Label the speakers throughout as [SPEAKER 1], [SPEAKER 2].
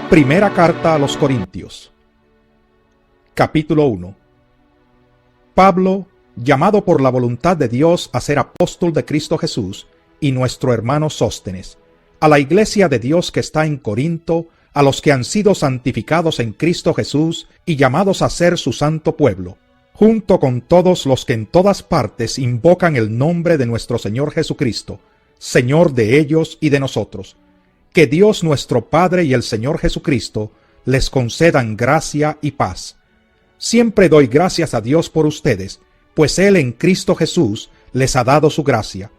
[SPEAKER 1] Primera carta a los Corintios. Capítulo 1. Pablo, llamado por la voluntad de Dios a ser apóstol de Cristo Jesús, y nuestro hermano Sóstenes, a la iglesia de Dios que está en Corinto, a los que han sido santificados en Cristo Jesús y llamados a ser su santo pueblo, junto con todos los que en todas partes invocan el nombre de nuestro Señor Jesucristo, Señor de ellos y de nosotros. Que Dios nuestro Padre y el Señor Jesucristo les concedan gracia y paz. Siempre doy gracias a Dios por ustedes, pues Él en Cristo Jesús les ha dado su gracia.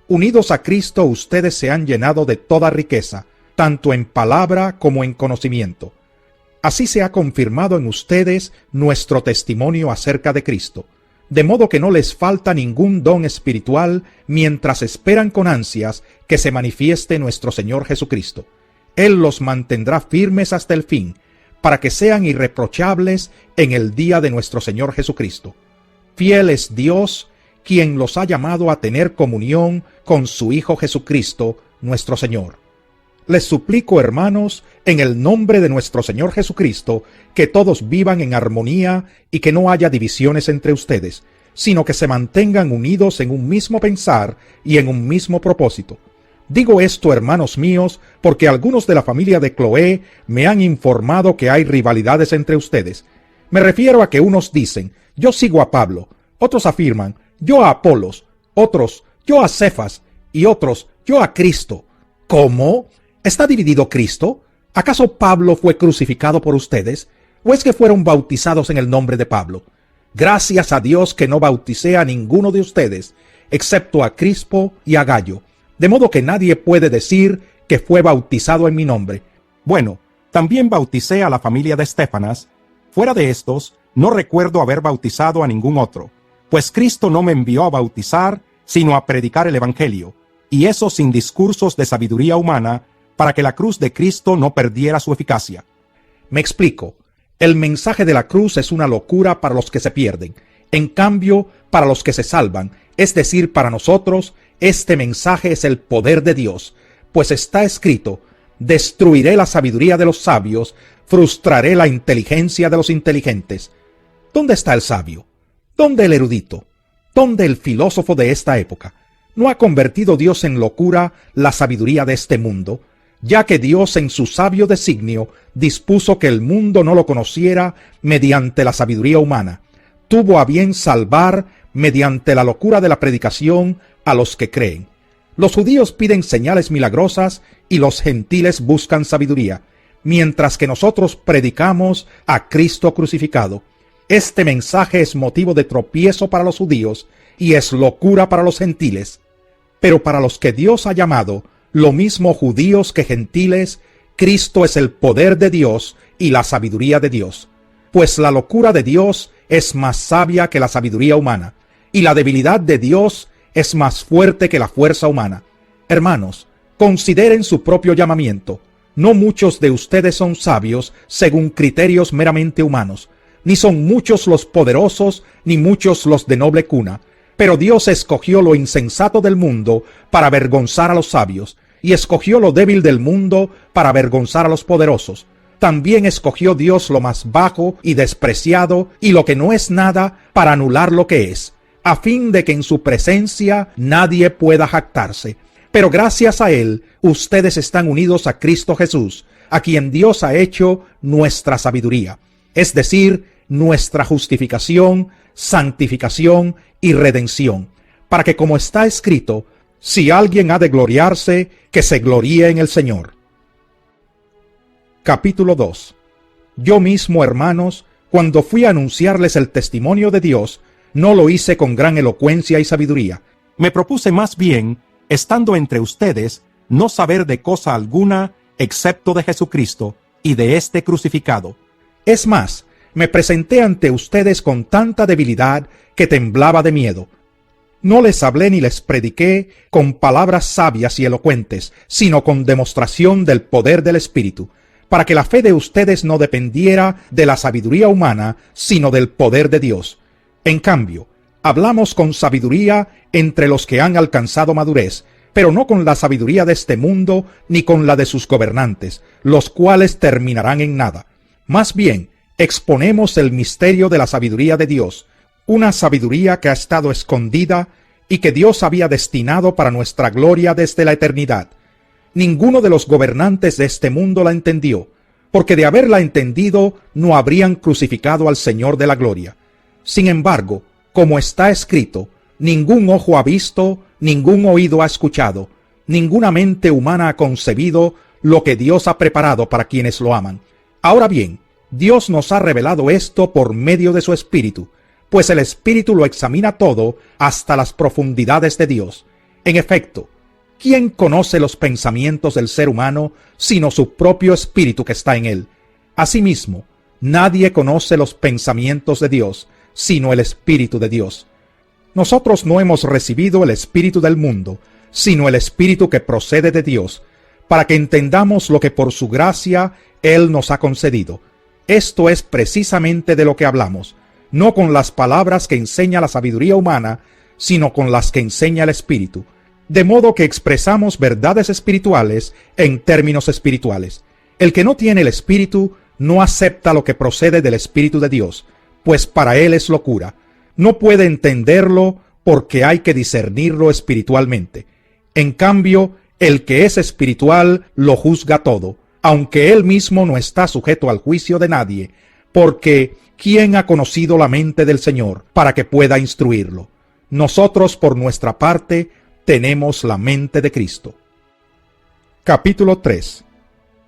[SPEAKER 1] Unidos a Cristo ustedes se han llenado de toda riqueza, tanto en palabra como en conocimiento. Así se ha confirmado en ustedes nuestro testimonio acerca de Cristo, de modo que no les falta ningún don espiritual mientras esperan con ansias que se manifieste nuestro Señor Jesucristo. Él los mantendrá firmes hasta el fin, para que sean irreprochables en el día de nuestro Señor Jesucristo. Fiel es Dios, quien los ha llamado a tener comunión con su Hijo Jesucristo, nuestro Señor. Les suplico, hermanos, en el nombre de nuestro Señor Jesucristo, que todos vivan en armonía y que no haya divisiones entre ustedes, sino que se mantengan unidos en un mismo pensar y en un mismo propósito. Digo esto, hermanos míos, porque algunos de la familia de Cloé me han informado que hay rivalidades entre ustedes. Me refiero a que unos dicen, yo sigo a Pablo, otros afirman, yo a Apolos, otros, yo a Cefas, y otros, yo a Cristo. ¿Cómo? ¿Está dividido Cristo? ¿Acaso Pablo fue crucificado por ustedes? ¿O es que fueron bautizados en el nombre de Pablo? Gracias a Dios que no bauticé a ninguno de ustedes, excepto a Crispo y a Gallo, de modo que nadie puede decir que fue bautizado en mi nombre. Bueno, también bauticé a la familia de Estéfanas. Fuera de estos, no recuerdo haber bautizado a ningún otro, pues Cristo no me envió a bautizar, sino a predicar el Evangelio, y eso sin discursos de sabiduría humana, para que la cruz de Cristo no perdiera su eficacia. Me explico. El mensaje de la cruz es una locura para los que se pierden. En cambio, para los que se salvan, es decir, para nosotros, este mensaje es el poder de Dios, pues está escrito, destruiré la sabiduría de los sabios, frustraré la inteligencia de los inteligentes. ¿Dónde está el sabio? ¿Dónde el erudito? ¿Dónde el filósofo de esta época? ¿No ha convertido Dios en locura la sabiduría de este mundo? Ya que Dios en su sabio designio dispuso que el mundo no lo conociera mediante la sabiduría humana, tuvo a bien salvar mediante la locura de la predicación a los que creen. Los judíos piden señales milagrosas y los gentiles buscan sabiduría, mientras que nosotros predicamos a Cristo crucificado. Este mensaje es motivo de tropiezo para los judíos y es locura para los gentiles. Pero para los que Dios ha llamado, lo mismo judíos que gentiles, Cristo es el poder de Dios y la sabiduría de Dios. Pues la locura de Dios es más sabia que la sabiduría humana, y la debilidad de Dios es más fuerte que la fuerza humana. Hermanos, consideren su propio llamamiento. No muchos de ustedes son sabios según criterios meramente humanos, ni son muchos los poderosos, ni muchos los de noble cuna. Pero Dios escogió lo insensato del mundo para avergonzar a los sabios, y escogió lo débil del mundo para avergonzar a los poderosos. También escogió Dios lo más bajo y despreciado, y lo que no es nada, para anular lo que es, a fin de que en su presencia nadie pueda jactarse. Pero gracias a Él, ustedes están unidos a Cristo Jesús, a quien Dios ha hecho nuestra sabiduría, es decir, nuestra justificación, santificación y redención, para que, como está escrito, si alguien ha de gloriarse, que se gloríe en el Señor. Capítulo 2. Yo mismo, hermanos, cuando fui a anunciarles el testimonio de Dios, no lo hice con gran elocuencia y sabiduría. Me propuse más bien, estando entre ustedes, no saber de cosa alguna, excepto de Jesucristo y de este crucificado. Es más, me presenté ante ustedes con tanta debilidad que temblaba de miedo. No les hablé ni les prediqué con palabras sabias y elocuentes, sino con demostración del poder del Espíritu, para que la fe de ustedes no dependiera de la sabiduría humana, sino del poder de Dios. En cambio, hablamos con sabiduría entre los que han alcanzado madurez, pero no con la sabiduría de este mundo ni con la de sus gobernantes, los cuales terminarán en nada. Más bien, exponemos el misterio de la sabiduría de Dios, una sabiduría que ha estado escondida y que Dios había destinado para nuestra gloria desde la eternidad. Ninguno de los gobernantes de este mundo la entendió, porque de haberla entendido no habrían crucificado al Señor de la gloria. Sin embargo, como está escrito, ningún ojo ha visto, ningún oído ha escuchado, ninguna mente humana ha concebido lo que Dios ha preparado para quienes lo aman. Ahora bien, Dios nos ha revelado esto por medio de su Espíritu, pues el Espíritu lo examina todo hasta las profundidades de Dios. En efecto, ¿quién conoce los pensamientos del ser humano sino su propio Espíritu que está en él? Asimismo, nadie conoce los pensamientos de Dios sino el Espíritu de Dios. Nosotros no hemos recibido el espíritu del mundo, sino el Espíritu que procede de Dios, para que entendamos lo que por su gracia Él nos ha concedido. Esto es precisamente de lo que hablamos, no con las palabras que enseña la sabiduría humana, sino con las que enseña el Espíritu, de modo que expresamos verdades espirituales en términos espirituales. El que no tiene el Espíritu no acepta lo que procede del Espíritu de Dios, pues para él es locura. No puede entenderlo porque hay que discernirlo espiritualmente. En cambio, el que es espiritual lo juzga todo, aunque él mismo no está sujeto al juicio de nadie, porque ¿quién ha conocido la mente del Señor para que pueda instruirlo? Nosotros, por nuestra parte, tenemos la mente de Cristo. Capítulo 3.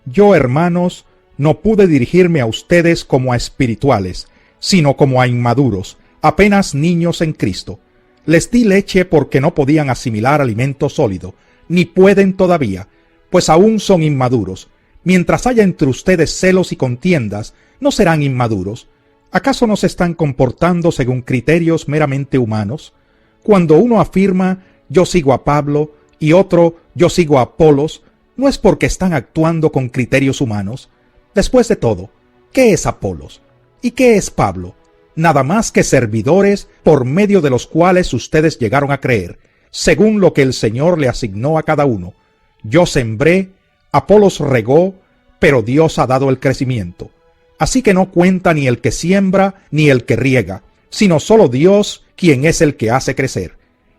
[SPEAKER 1] Yo, hermanos, no pude dirigirme a ustedes como a espirituales, sino como a inmaduros, apenas niños en Cristo. Les di leche porque no podían asimilar alimento sólido, ni pueden todavía, pues aún son inmaduros. Mientras haya entre ustedes celos y contiendas, ¿no serán inmaduros? ¿Acaso no se están comportando según criterios meramente humanos? Cuando uno afirma, yo sigo a Pablo, y otro, yo sigo a Apolos, ¿no es porque están actuando con criterios humanos? Después de todo, ¿qué es Apolos? ¿Y qué es Pablo? Nada más que servidores por medio de los cuales ustedes llegaron a creer, según lo que el Señor le asignó a cada uno. Yo sembré, Apolos regó, pero Dios ha dado el crecimiento. Así que no cuenta ni el que siembra ni el que riega, sino solo Dios, quien es el que hace crecer.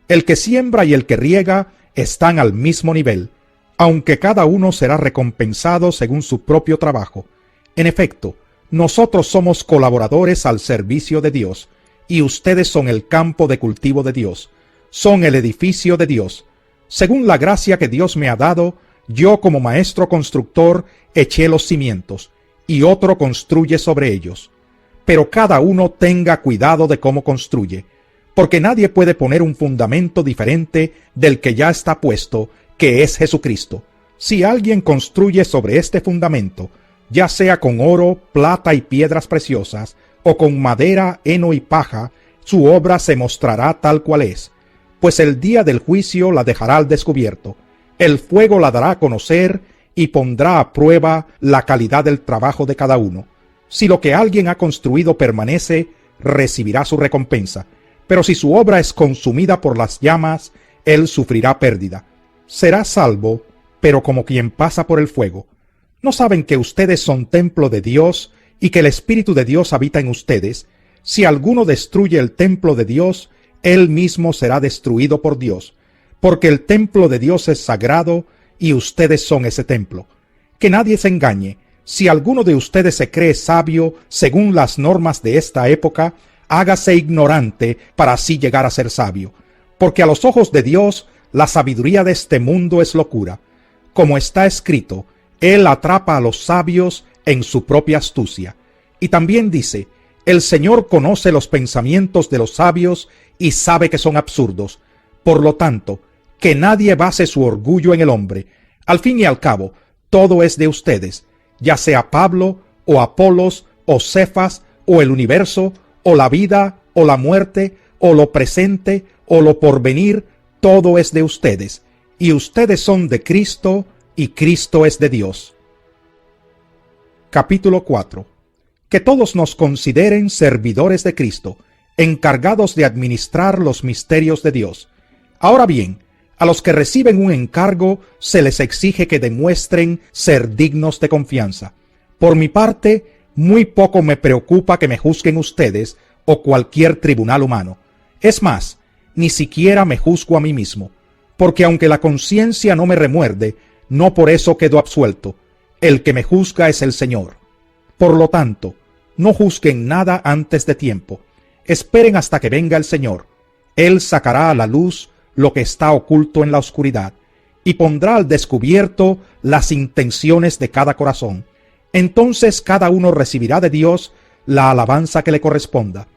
[SPEAKER 1] El que siembra y el que riega están al mismo nivel, aunque cada uno será recompensado según su propio trabajo. En efecto, nosotros somos colaboradores al servicio de Dios, y ustedes son el campo de cultivo de Dios, son el edificio de Dios. Según la gracia que Dios me ha dado, yo como maestro constructor eché los cimientos, y otro construye sobre ellos. Pero cada uno tenga cuidado de cómo construye, porque nadie puede poner un fundamento diferente del que ya está puesto, que es Jesucristo. Si alguien construye sobre este fundamento, ya sea con oro, plata y piedras preciosas, o con madera, heno y paja, su obra se mostrará tal cual es, pues el día del juicio la dejará al descubierto. El fuego la dará a conocer y pondrá a prueba la calidad del trabajo de cada uno. Si lo que alguien ha construido permanece, recibirá su recompensa, pero si su obra es consumida por las llamas, él sufrirá pérdida. Será salvo, pero como quien pasa por el fuego. ¿No saben que ustedes son templo de Dios y que el Espíritu de Dios habita en ustedes? Si alguno destruye el templo de Dios, él mismo será destruido por Dios, porque el templo de Dios es sagrado y ustedes son ese templo. Que nadie se engañe. Si alguno de ustedes se cree sabio según las normas de esta época, hágase ignorante para así llegar a ser sabio, porque a los ojos de Dios la sabiduría de este mundo es locura. Como está escrito, Él atrapa a los sabios en su propia astucia. Y también dice, el Señor conoce los pensamientos de los sabios y sabe que son absurdos. Por lo tanto, que nadie base su orgullo en el hombre. Al fin y al cabo, todo es de ustedes, ya sea Pablo, o Apolos, o Cefas, o el universo, o la vida, o la muerte, o lo presente, o lo porvenir, todo es de ustedes, y ustedes son de Cristo, y Cristo es de Dios. Capítulo 4. Que todos nos consideren servidores de Cristo, encargados de administrar los misterios de Dios. Ahora bien, A los que reciben un encargo se les exige que demuestren ser dignos de confianza. Por mi parte, muy poco me preocupa que me juzguen ustedes o cualquier tribunal humano. Es más, ni siquiera me juzgo a mí mismo, porque aunque la conciencia no me remuerde, no por eso quedo absuelto. El que me juzga es el Señor. Por lo tanto, no juzguen nada antes de tiempo. Esperen hasta que venga el Señor. Él sacará a la luz lo que está oculto en la oscuridad, y pondrá al descubierto las intenciones de cada corazón. Entonces cada uno recibirá de Dios la alabanza que le corresponda.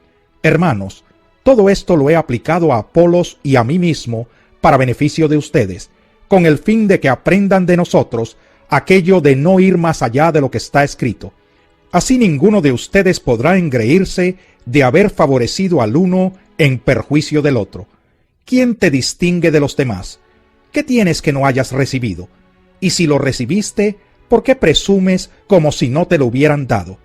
[SPEAKER 1] Hermanos, todo esto lo he aplicado a Apolos y a mí mismo para beneficio de ustedes, con el fin de que aprendan de nosotros aquello de no ir más allá de lo que está escrito. Así ninguno de ustedes podrá engreírse de haber favorecido al uno en perjuicio del otro. ¿Quién te distingue de los demás? ¿Qué tienes que no hayas recibido? Y si lo recibiste, ¿por qué presumes como si no te lo hubieran dado?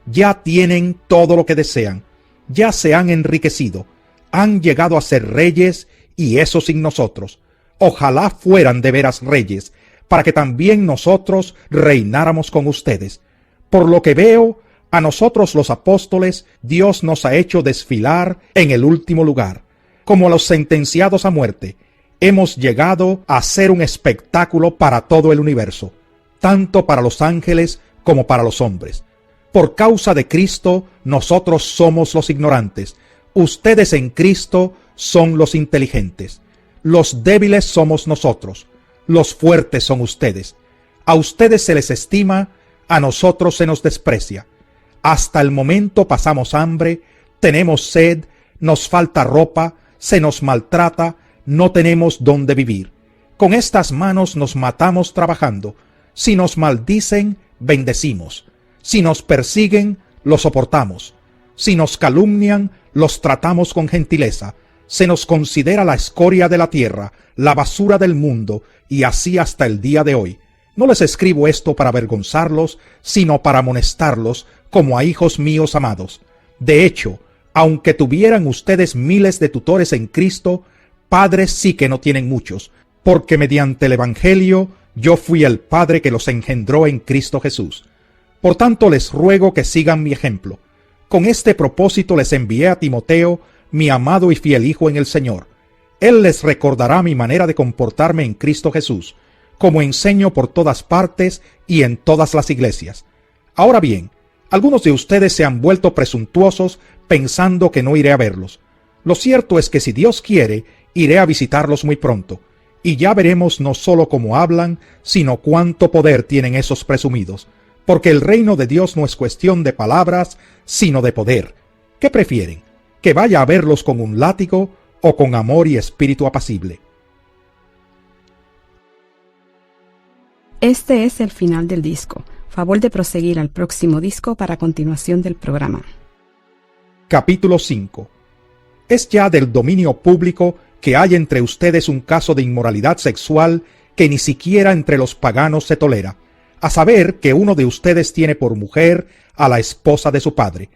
[SPEAKER 1] Ya tienen todo lo que desean, ya se han enriquecido, han llegado a ser reyes, y eso sin nosotros. Ojalá fueran de veras reyes, para que también nosotros reináramos con ustedes. Por lo que veo, a nosotros los apóstoles, Dios nos ha hecho desfilar en el último lugar. Como a los sentenciados a muerte, hemos llegado a ser un espectáculo para todo el universo, tanto para los ángeles como para los hombres. Por causa de Cristo, nosotros somos los ignorantes. Ustedes en Cristo son los inteligentes. Los débiles somos nosotros. Los fuertes son ustedes. A ustedes se les estima, a nosotros se nos desprecia. Hasta el momento pasamos hambre, tenemos sed, nos falta ropa, se nos maltrata, no tenemos dónde vivir. Con estas manos nos matamos trabajando. Si nos maldicen, bendecimos. Si nos persiguen, lo soportamos. Si nos calumnian, los tratamos con gentileza. Se nos considera la escoria de la tierra, la basura del mundo, y así hasta el día de hoy. No les escribo esto para avergonzarlos, sino para amonestarlos como a hijos míos amados. De hecho, aunque tuvieran ustedes miles de tutores en Cristo, padres sí que no tienen muchos, porque mediante el Evangelio yo fui el Padre que los engendró en Cristo Jesús. Por tanto les ruego que sigan mi ejemplo. Con este propósito les envié a Timoteo, mi amado y fiel hijo en el Señor. Él les recordará mi manera de comportarme en Cristo Jesús, como enseño por todas partes y en todas las iglesias. Ahora bien, algunos de ustedes se han vuelto presuntuosos pensando que no iré a verlos. Lo cierto es que si Dios quiere, iré a visitarlos muy pronto, y ya veremos no solo cómo hablan, sino cuánto poder tienen esos presumidos, porque el reino de Dios no es cuestión de palabras, sino de poder. ¿Qué prefieren? ¿Que vaya a verlos con un látigo o con amor y espíritu apacible?
[SPEAKER 2] Este es el final del disco. Favor de proseguir al próximo disco para continuación del programa.
[SPEAKER 1] Capítulo 5. Es ya del dominio público que hay entre ustedes un caso de inmoralidad sexual que ni siquiera entre los paganos se tolera, a saber que uno de ustedes tiene por mujer a la esposa de su padre,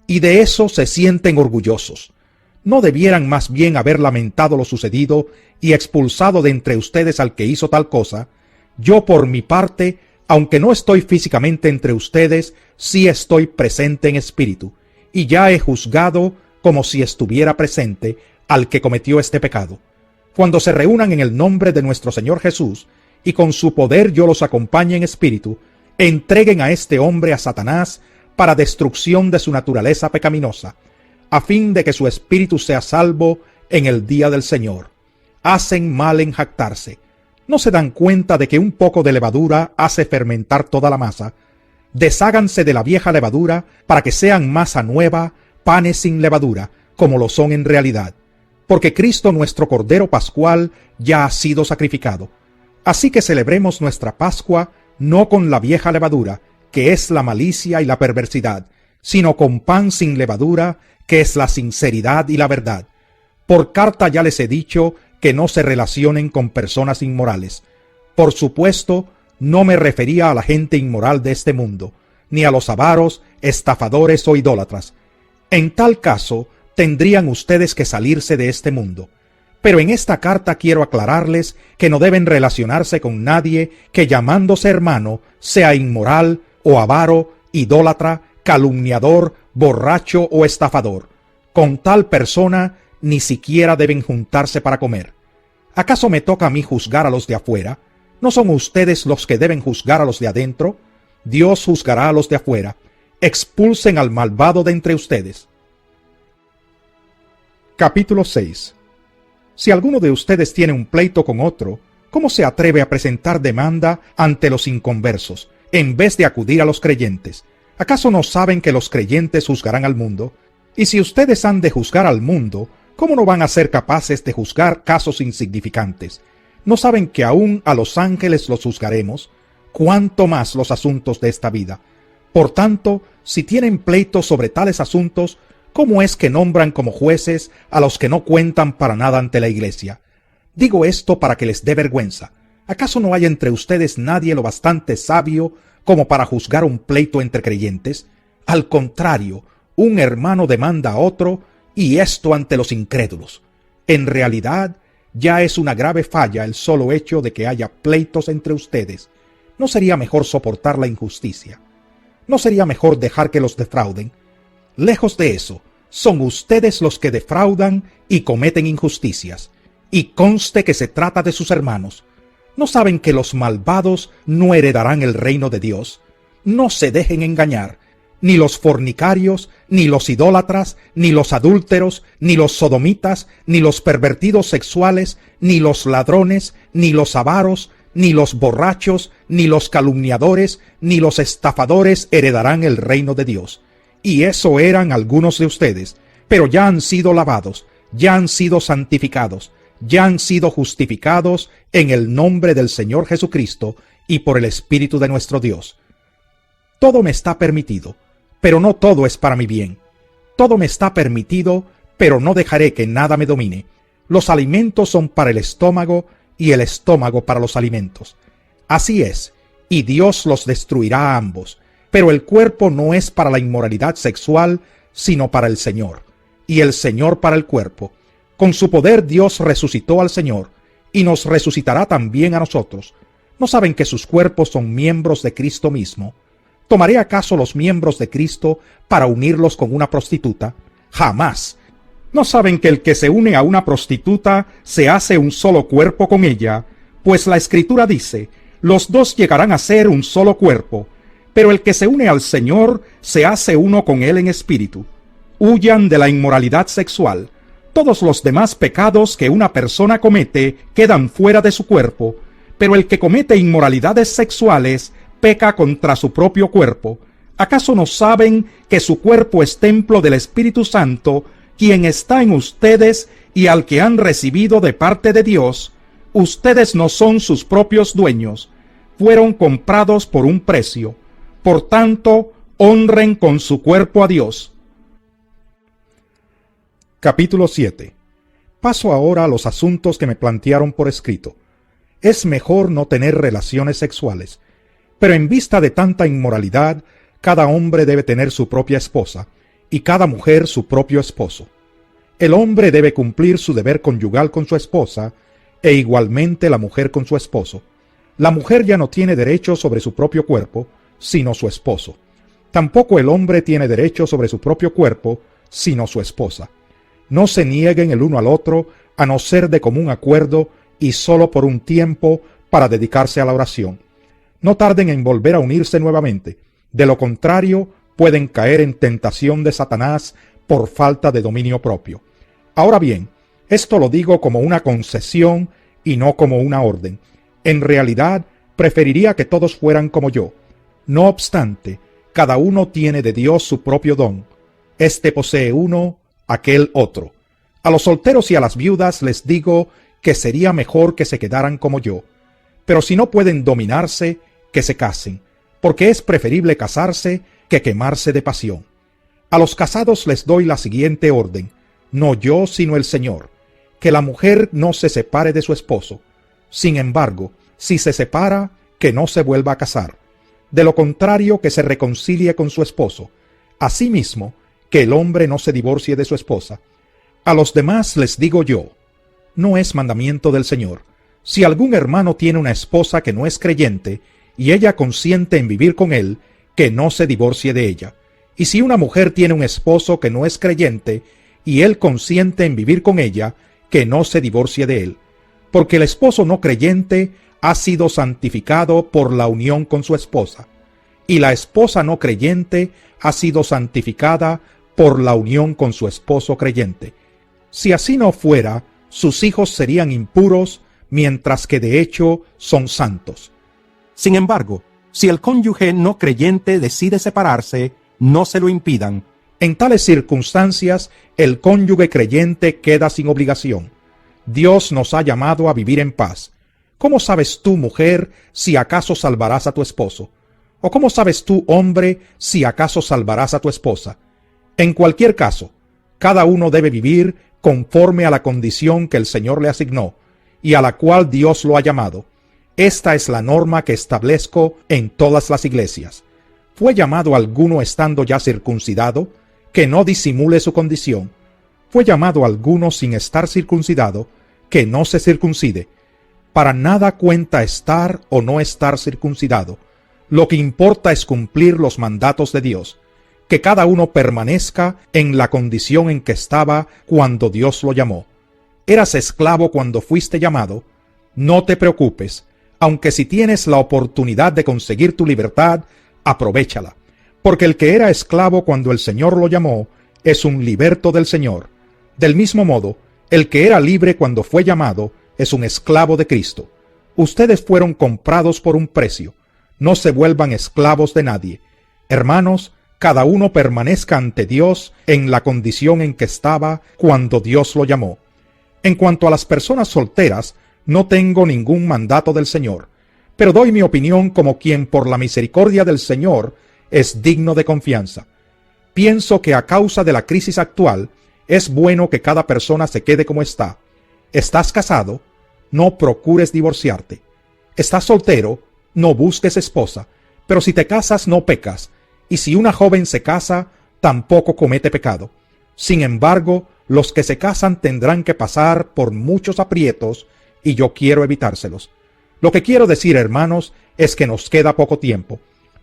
[SPEAKER 1] y de eso se sienten orgullosos. ¿No debieran más bien haber lamentado lo sucedido y expulsado de entre ustedes al que hizo tal cosa? Yo por mi parte, aunque no estoy físicamente entre ustedes, sí estoy presente en espíritu, y ya he juzgado como si estuviera presente al que cometió este pecado. Cuando se reúnan en el nombre de nuestro Señor Jesús, y con su poder yo los acompañe en espíritu, entreguen a este hombre a Satanás para destrucción de su naturaleza pecaminosa, a fin de que su espíritu sea salvo en el día del Señor. Hacen mal en jactarse. ¿No se dan cuenta de que un poco de levadura hace fermentar toda la masa? Desháganse de la vieja levadura para que sean masa nueva, panes sin levadura, como lo son en realidad. Porque Cristo nuestro Cordero Pascual ya ha sido sacrificado. Así que celebremos nuestra Pascua no con la vieja levadura, que es la malicia y la perversidad, sino con pan sin levadura, que es la sinceridad y la verdad. Por carta ya les he dicho que no se relacionen con personas inmorales. Por supuesto, no me refería a la gente inmoral de este mundo, ni a los avaros, estafadores o idólatras. En tal caso, tendrían ustedes que salirse de este mundo. Pero en esta carta quiero aclararles que no deben relacionarse con nadie que, llamándose hermano, sea inmoral o avaro, idólatra, calumniador, borracho o estafador. Con tal persona ni siquiera deben juntarse para comer. ¿Acaso me toca a mí juzgar a los de afuera? ¿No son ustedes los que deben juzgar a los de adentro? Dios juzgará a los de afuera. Expulsen al malvado de entre ustedes. Capítulo 6. Si alguno de ustedes tiene un pleito con otro, ¿cómo se atreve a presentar demanda ante los inconversos, en vez de acudir a los creyentes? ¿Acaso no saben que los creyentes juzgarán al mundo? Y si ustedes han de juzgar al mundo, ¿cómo no van a ser capaces de juzgar casos insignificantes? ¿No saben que aún a los ángeles los juzgaremos? ¿Cuánto más los asuntos de esta vida? Por tanto, si tienen pleitos sobre tales asuntos, ¿cómo es que nombran como jueces a los que no cuentan para nada ante la iglesia? Digo esto para que les dé vergüenza. ¿Acaso no hay entre ustedes nadie lo bastante sabio como para juzgar un pleito entre creyentes? Al contrario, un hermano demanda a otro, y esto ante los incrédulos. En realidad, ya es una grave falla el solo hecho de que haya pleitos entre ustedes. ¿No sería mejor soportar la injusticia? ¿No sería mejor dejar que los defrauden? Lejos de eso, son ustedes los que defraudan y cometen injusticias. Y conste que se trata de sus hermanos. ¿No saben que los malvados no heredarán el reino de Dios? No se dejen engañar. Ni los fornicarios, ni los idólatras, ni los adúlteros, ni los sodomitas, ni los pervertidos sexuales, ni los ladrones, ni los avaros, ni los borrachos, ni los calumniadores, ni los estafadores heredarán el reino de Dios. Y eso eran algunos de ustedes, pero ya han sido lavados, ya han sido santificados, ya han sido justificados en el nombre del Señor Jesucristo y por el Espíritu de nuestro Dios. Todo me está permitido, pero no todo es para mi bien. Todo me está permitido, pero no dejaré que nada me domine. Los alimentos son para el estómago y el estómago para los alimentos. Así es, y Dios los destruirá a ambos. Pero el cuerpo no es para la inmoralidad sexual, sino para el Señor, y el Señor para el cuerpo. Con su poder Dios resucitó al Señor, y nos resucitará también a nosotros. ¿No saben que sus cuerpos son miembros de Cristo mismo? ¿Tomaré acaso los miembros de Cristo para unirlos con una prostituta? ¡Jamás! ¿No saben que el que se une a una prostituta se hace un solo cuerpo con ella? Pues la Escritura dice, los dos llegarán a ser un solo cuerpo. Pero el que se une al Señor se hace uno con Él en espíritu. Huyan de la inmoralidad sexual. Todos los demás pecados que una persona comete quedan fuera de su cuerpo, pero el que comete inmoralidades sexuales peca contra su propio cuerpo. ¿Acaso no saben que su cuerpo es templo del Espíritu Santo, quien está en ustedes y al que han recibido de parte de Dios? Ustedes no son sus propios dueños, fueron comprados por un precio. Por tanto, honren con su cuerpo a Dios. Capítulo 7. Paso ahora a los asuntos que me plantearon por escrito. Es mejor no tener relaciones sexuales, pero en vista de tanta inmoralidad, cada hombre debe tener su propia esposa, y cada mujer su propio esposo. El hombre debe cumplir su deber conyugal con su esposa, e igualmente la mujer con su esposo. La mujer ya no tiene derecho sobre su propio cuerpo, sino su esposo. Tampoco el hombre tiene derecho sobre su propio cuerpo, sino su esposa. No se nieguen el uno al otro, a no ser de común acuerdo y solo por un tiempo para dedicarse a la oración. No tarden en volver a unirse nuevamente. De lo contrario, pueden caer en tentación de Satanás por falta de dominio propio. Ahora bien, esto lo digo como una concesión y no como una orden. En realidad, preferiría que todos fueran como yo. No obstante, cada uno tiene de Dios su propio don. Este posee uno, aquel otro. A los solteros y a las viudas les digo que sería mejor que se quedaran como yo. Pero si no pueden dominarse, que se casen, porque es preferible casarse que quemarse de pasión. A los casados les doy la siguiente orden, no yo sino el Señor, que la mujer no se separe de su esposo. Sin embargo, si se separa, que no se vuelva a casar. De lo contrario, que se reconcilie con su esposo. Asimismo, que el hombre no se divorcie de su esposa. A los demás les digo yo, no es mandamiento del Señor. Si algún hermano tiene una esposa que no es creyente, y ella consiente en vivir con él, que no se divorcie de ella. Y si una mujer tiene un esposo que no es creyente, y él consiente en vivir con ella, que no se divorcie de él. Porque el esposo no creyente ha sido santificado por la unión con su esposa, y la esposa no creyente ha sido santificada por la unión con su esposo creyente. Si así no fuera, sus hijos serían impuros, mientras que de hecho son santos.
[SPEAKER 3] Sin embargo, si el cónyuge no creyente decide separarse, no se lo impidan.
[SPEAKER 1] En tales circunstancias, el cónyuge creyente queda sin obligación. Dios nos ha llamado a vivir en paz. ¿Cómo sabes tú, mujer, si acaso salvarás a tu esposo? ¿O cómo sabes tú, hombre, si acaso salvarás a tu esposa? En cualquier caso, cada uno debe vivir conforme a la condición que el Señor le asignó, y a la cual Dios lo ha llamado. Esta es la norma que establezco en todas las iglesias. ¿Fue llamado alguno estando ya circuncidado? Que no disimule su condición. ¿Fue llamado alguno sin estar circuncidado? Que no se circuncide. Para nada cuenta estar o no estar circuncidado. Lo que importa es cumplir los mandatos de Dios. Que cada uno permanezca en la condición en que estaba cuando Dios lo llamó. ¿Eras esclavo cuando fuiste llamado? No te preocupes, aunque si tienes la oportunidad de conseguir tu libertad, aprovéchala. Porque el que era esclavo cuando el Señor lo llamó, es un liberto del Señor. Del mismo modo, el que era libre cuando fue llamado, es un esclavo de Cristo. Ustedes fueron comprados por un precio. No se vuelvan esclavos de nadie. Hermanos, cada uno permanezca ante Dios en la condición en que estaba cuando Dios lo llamó. En cuanto a las personas solteras, no tengo ningún mandato del Señor, pero doy mi opinión como quien por la misericordia del Señor es digno de confianza. Pienso que a causa de la crisis actual, es bueno que cada persona se quede como está. ¿Estás casado? No procures divorciarte. ¿Estás soltero? No busques esposa. Pero si te casas, no pecas. Y si una joven se casa, tampoco comete pecado. Sin embargo, los que se casan tendrán que pasar por muchos aprietos, y yo quiero evitárselos. Lo que quiero decir, hermanos, es que nos queda poco tiempo.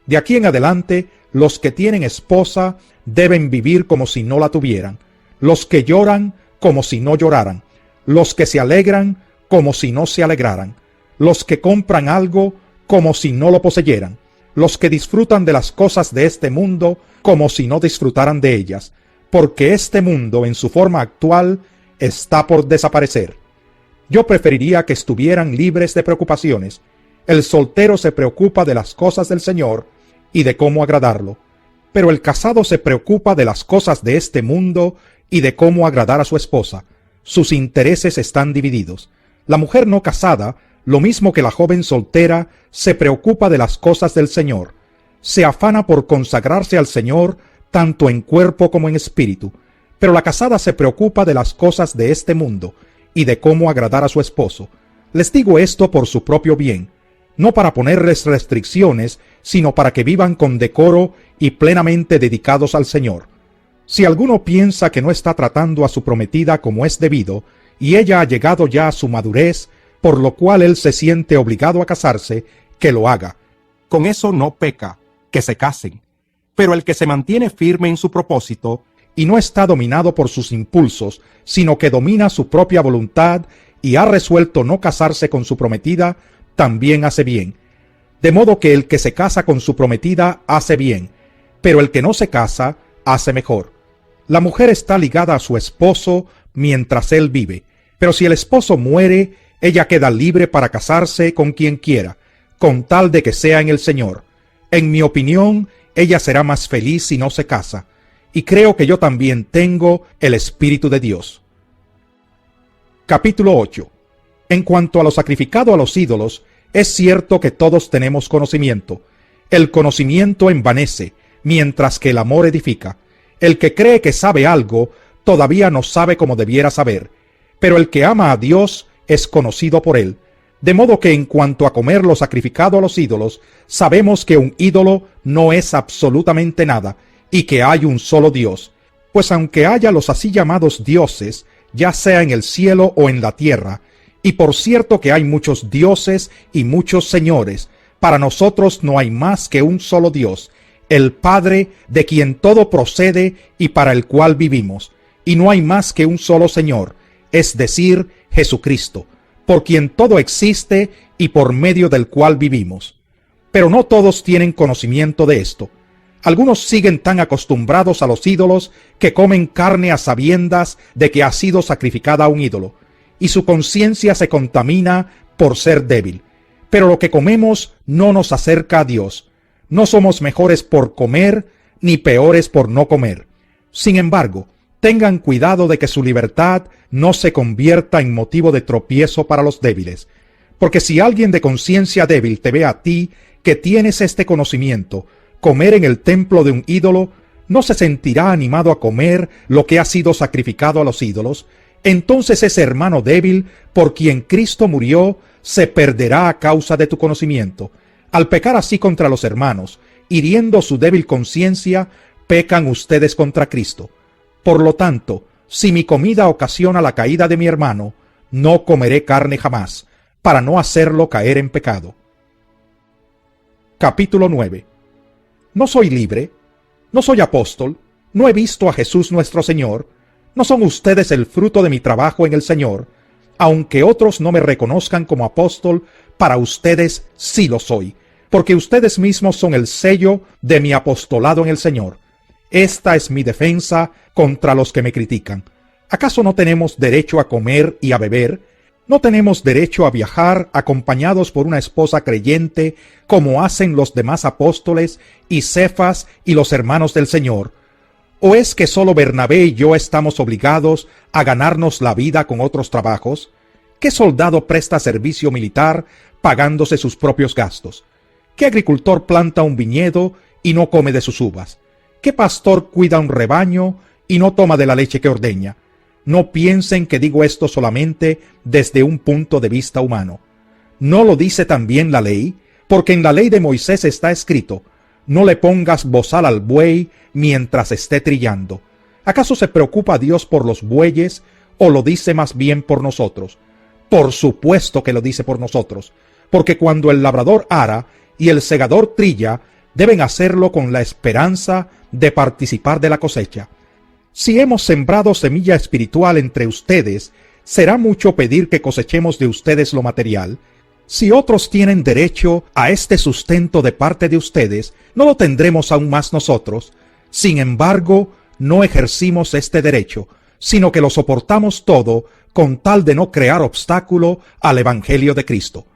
[SPEAKER 1] De aquí en adelante, los que tienen esposa deben vivir como si no la tuvieran. Los que lloran, como si no lloraran. Los que se alegran, como si no se alegraran. Los que compran algo, como si no lo poseyeran. Los que disfrutan de las cosas de este mundo, como si no disfrutaran de ellas. Porque este mundo, en su forma actual, está por desaparecer. Yo preferiría que estuvieran libres de preocupaciones. El soltero se preocupa de las cosas del Señor y de cómo agradarlo. Pero el casado se preocupa de las cosas de este mundo y de cómo agradar a su esposa. Sus intereses están divididos. La mujer no casada, lo mismo que la joven soltera, se preocupa de las cosas del Señor. Se afana por consagrarse al Señor tanto en cuerpo como en espíritu. Pero la casada se preocupa de las cosas de este mundo y de cómo agradar a su esposo. Les digo esto por su propio bien, no para ponerles restricciones, sino para que vivan con decoro y plenamente dedicados al Señor. Si alguno piensa que no está tratando a su prometida como es debido, y ella ha llegado ya a su madurez, por lo cual él se siente obligado a casarse, que lo haga.
[SPEAKER 3] Con eso no peca, que se casen. Pero el que se mantiene firme en su propósito,
[SPEAKER 1] y no está dominado por sus impulsos, sino que domina su propia voluntad y ha resuelto no casarse con su prometida, también hace bien. De modo que el que se casa con su prometida hace bien, pero el que no se casa hace mejor. La mujer está ligada a su esposo mientras él vive, pero si el esposo muere, ella queda libre para casarse con quien quiera, con tal de que sea en el Señor. En mi opinión, ella será más feliz si no se casa, y creo que yo también tengo el Espíritu de Dios. Capítulo 8. En cuanto a lo sacrificado a los ídolos, es cierto que todos tenemos conocimiento. El conocimiento envanece, mientras que el amor edifica. El que cree que sabe algo, todavía no sabe como debiera saber, pero el que ama a Dios es conocido por él. De modo que en cuanto a comer lo sacrificado a los ídolos, sabemos que un ídolo no es absolutamente nada, y que hay un solo Dios. Pues aunque haya los así llamados dioses, ya sea en el cielo o en la tierra. Y por cierto que hay muchos dioses y muchos señores, para nosotros no hay más que un solo Dios, el Padre, de quien todo procede y para el cual vivimos. Y no hay más que un solo Señor, es decir, Jesucristo, por quien todo existe y por medio del cual vivimos. Pero no todos tienen conocimiento de esto. Algunos siguen tan acostumbrados a los ídolos que comen carne a sabiendas de que ha sido sacrificada a un ídolo, y su conciencia se contamina por ser débil. Pero lo que comemos no nos acerca a Dios. No somos mejores por comer, ni peores por no comer. Sin embargo, tengan cuidado de que su libertad no se convierta en motivo de tropiezo para los débiles. Porque si alguien de conciencia débil te ve a ti, que tienes este conocimiento, comer en el templo de un ídolo, ¿no se sentirá animado a comer lo que ha sido sacrificado a los ídolos? Entonces ese hermano débil, por quien Cristo murió, se perderá a causa de tu conocimiento. Al pecar así contra los hermanos, hiriendo su débil conciencia, pecan ustedes contra Cristo. Por lo tanto, si mi comida ocasiona la caída de mi hermano, no comeré carne jamás, para no hacerlo caer en pecado. Capítulo 9. ¿No soy libre? ¿No soy apóstol? ¿No he visto a Jesús nuestro Señor? ¿No son ustedes el fruto de mi trabajo en el Señor? Aunque otros no me reconozcan como apóstol, para ustedes sí lo soy, porque ustedes mismos son el sello de mi apostolado en el Señor. Esta es mi defensa contra los que me critican. ¿Acaso no tenemos derecho a comer y a beber? ¿No tenemos derecho a viajar acompañados por una esposa creyente, como hacen los demás apóstoles y Cefas y los hermanos del Señor? ¿O es que solo Bernabé y yo estamos obligados a ganarnos la vida con otros trabajos? ¿Qué soldado presta servicio militar pagándose sus propios gastos? ¿Qué agricultor planta un viñedo y no come de sus uvas? ¿Qué pastor cuida un rebaño y no toma de la leche que ordeña? No piensen que digo esto solamente desde un punto de vista humano. ¿No lo dice también la ley? Porque en la ley de Moisés está escrito: no le pongas bozal al buey mientras esté trillando. ¿Acaso se preocupa Dios por los bueyes o lo dice más bien por nosotros? Por supuesto que lo dice por nosotros, porque cuando el labrador ara y el segador trilla, deben hacerlo con la esperanza de participar de la cosecha. Si hemos sembrado semilla espiritual entre ustedes, ¿será mucho pedir que cosechemos de ustedes lo material? Si otros tienen derecho a este sustento de parte de ustedes, ¿no lo tendremos aún más nosotros? Sin embargo, no ejercimos este derecho, sino que lo soportamos todo con tal de no crear obstáculo al Evangelio de Cristo.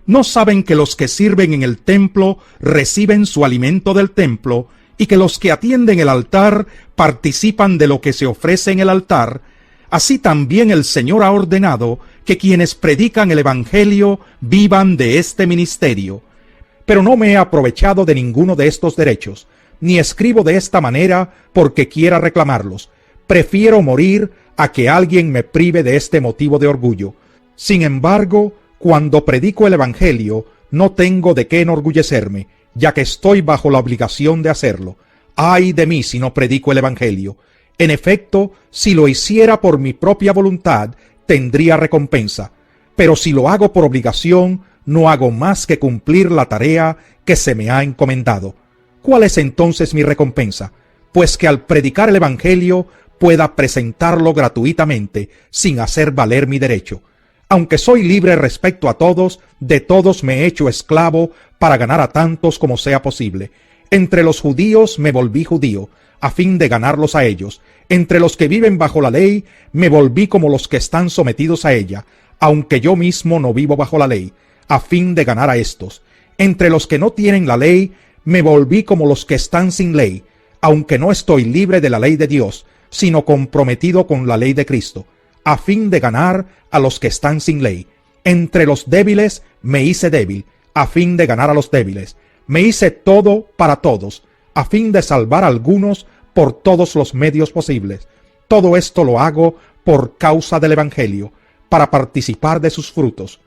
[SPEAKER 1] ¿No saben que los que sirven en el templo reciben su alimento del templo, y que los que atienden el altar participan de lo que se ofrece en el altar? Así también el Señor ha ordenado que quienes predican el Evangelio vivan de este ministerio. Pero no me he aprovechado de ninguno de estos derechos, ni escribo de esta manera porque quiera reclamarlos. Prefiero morir a que alguien me prive de este motivo de orgullo. Sin embargo, cuando predico el Evangelio, no tengo de qué enorgullecerme, ya que estoy bajo la obligación de hacerlo. ¡Ay de mí si no predico el Evangelio! En efecto, si lo hiciera por mi propia voluntad, tendría recompensa. Pero si lo hago por obligación, no hago más que cumplir la tarea que se me ha encomendado. ¿Cuál es entonces mi recompensa? Pues que al predicar el Evangelio pueda presentarlo gratuitamente, sin hacer valer mi derecho. Aunque soy libre respecto a todos, de todos me he hecho esclavo para ganar a tantos como sea posible. Entre los judíos me volví judío, a fin de ganarlos a ellos. Entre los que viven bajo la ley, me volví como los que están sometidos a ella, aunque yo mismo no vivo bajo la ley, a fin de ganar a estos. Entre los que no tienen la ley, me volví como los que están sin ley, aunque no estoy libre de la ley de Dios, sino comprometido con la ley de Cristo, a fin de ganar a los que están sin ley. Entre los débiles me hice débil, a fin de ganar a los débiles. Me hice todo para todos, a fin de salvar a algunos por todos los medios posibles. Todo esto lo hago por causa del Evangelio, para participar de sus frutos.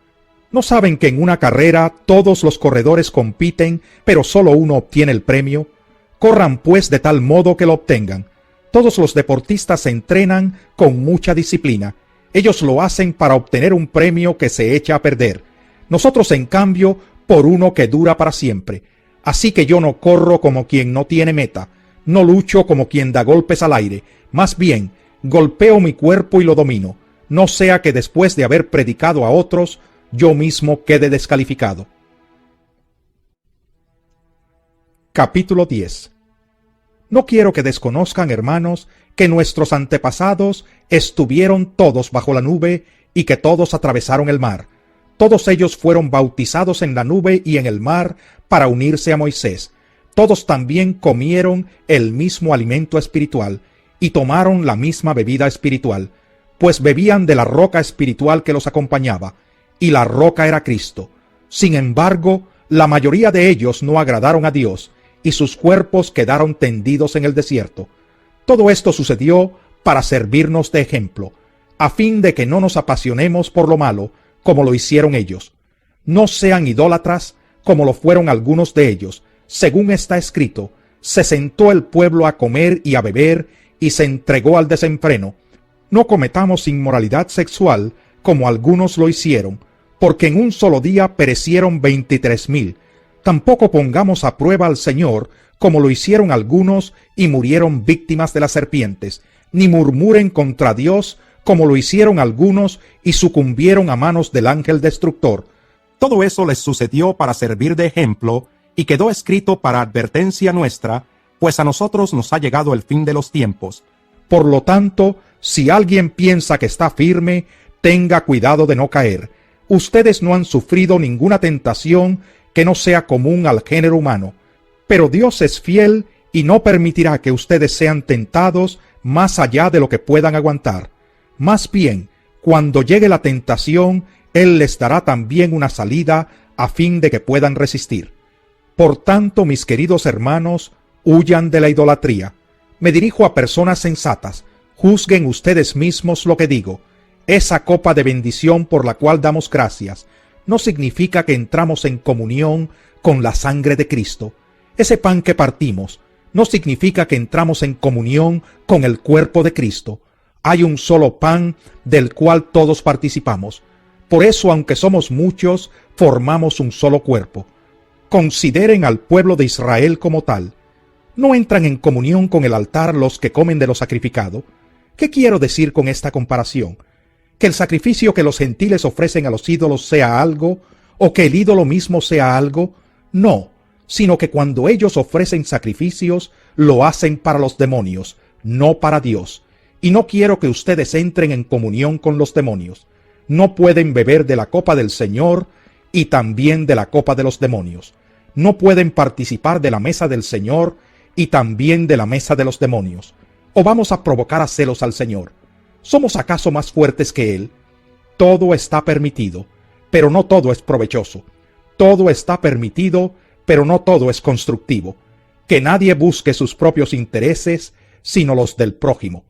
[SPEAKER 1] ¿No saben que en una carrera todos los corredores compiten, pero solo uno obtiene el premio? Corran pues de tal modo que lo obtengan. Todos los deportistas se entrenan con mucha disciplina. Ellos lo hacen para obtener un premio que se echa a perder. Nosotros, en cambio, por uno que dura para siempre. Así que yo no corro como quien no tiene meta, no lucho como quien da golpes al aire, más bien, golpeo mi cuerpo y lo domino, no sea que después de haber predicado a otros, yo mismo quede descalificado. Capítulo 10. No quiero que desconozcan, hermanos, que nuestros antepasados estuvieron todos bajo la nube y que todos atravesaron el mar. Todos ellos fueron bautizados en la nube y en el mar para unirse a Moisés. Todos también comieron el mismo alimento espiritual y tomaron la misma bebida espiritual, pues bebían de la roca espiritual que los acompañaba, y la roca era Cristo. Sin embargo, la mayoría de ellos no agradaron a Dios, y sus cuerpos quedaron tendidos en el desierto. Todo esto sucedió para servirnos de ejemplo, a fin de que no nos apasionemos por lo malo, como lo hicieron ellos. No sean idólatras, como lo fueron algunos de ellos. Según está escrito, se sentó el pueblo a comer y a beber, y se entregó al desenfreno. No cometamos inmoralidad sexual, como algunos lo hicieron, porque en un solo día perecieron 23,000. Tampoco pongamos a prueba al Señor, como lo hicieron algunos y murieron víctimas de las serpientes, ni murmuren contra Dios, como lo hicieron algunos y sucumbieron a manos del ángel destructor.
[SPEAKER 3] Todo eso les sucedió para servir de ejemplo y quedó escrito para advertencia nuestra, pues a nosotros nos ha llegado el fin de los tiempos.
[SPEAKER 1] Por lo tanto, si alguien piensa que está firme, tenga cuidado de no caer. Ustedes no han sufrido ninguna tentación que no sea común al género humano, pero Dios es fiel y no permitirá que ustedes sean tentados más allá de lo que puedan aguantar. Más bien, cuando llegue la tentación, Él les dará también una salida a fin de que puedan resistir. Por tanto, mis queridos hermanos, huyan de la idolatría. Me dirijo a personas sensatas. Juzguen ustedes mismos lo que digo. Esa copa de bendición por la cual damos gracias no significa que entramos en comunión con la sangre de Cristo. Ese pan que partimos no significa que entramos en comunión con el cuerpo de Cristo. Hay un solo pan del cual todos participamos. Por eso, aunque somos muchos, formamos un solo cuerpo. Consideren al pueblo de Israel como tal. No entran en comunión con el altar los que comen de lo sacrificado. ¿Qué quiero decir con esta comparación? ¿Que el sacrificio que los gentiles ofrecen a los ídolos sea algo, o que el ídolo mismo sea algo? No, sino que cuando ellos ofrecen sacrificios, lo hacen para los demonios, no para Dios. Y no quiero que ustedes entren en comunión con los demonios. No pueden beber de la copa del Señor y también de la copa de los demonios. No pueden participar de la mesa del Señor y también de la mesa de los demonios. ¿O vamos a provocar a celos al Señor? ¿Somos acaso más fuertes que Él? Todo está permitido, pero no todo es provechoso. Todo está permitido, pero no todo es constructivo. Que nadie busque sus propios intereses, sino los del prójimo.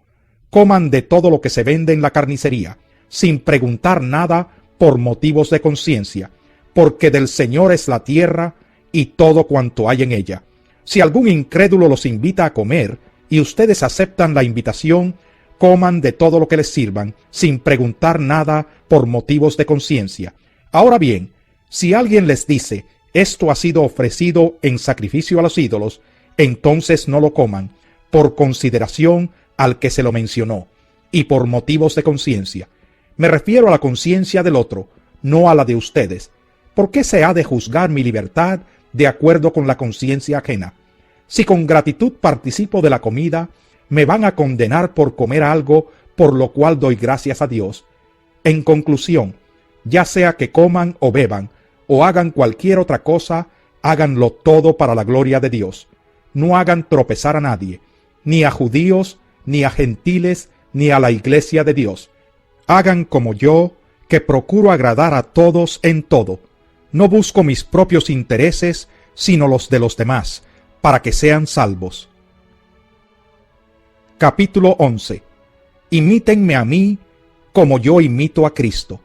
[SPEAKER 1] Coman de todo lo que se vende en la carnicería, sin preguntar nada por motivos de conciencia, porque del Señor es la tierra y todo cuanto hay en ella. Si algún incrédulo los invita a comer, y ustedes aceptan la invitación, coman de todo lo que les sirvan, sin preguntar nada por motivos de conciencia. Ahora bien, si alguien les dice, esto ha sido ofrecido en sacrificio a los ídolos, entonces no lo coman, por consideración al que se lo mencionó, y por motivos de conciencia. Me refiero a la conciencia del otro, no a la de ustedes. ¿Por qué se ha de juzgar mi libertad de acuerdo con la conciencia ajena? Si con gratitud participo de la comida, me van a condenar por comer algo por lo cual doy gracias a Dios. En conclusión, ya sea que coman o beban, o hagan cualquier otra cosa, háganlo todo para la gloria de Dios. No hagan tropezar a nadie, ni a judíos, ni a gentiles, ni a la iglesia de Dios. Hagan como yo, que procuro agradar a todos en todo. No busco mis propios intereses, sino los de los demás, para que sean salvos. Capítulo 11. Imítenme a mí, como yo imito a Cristo.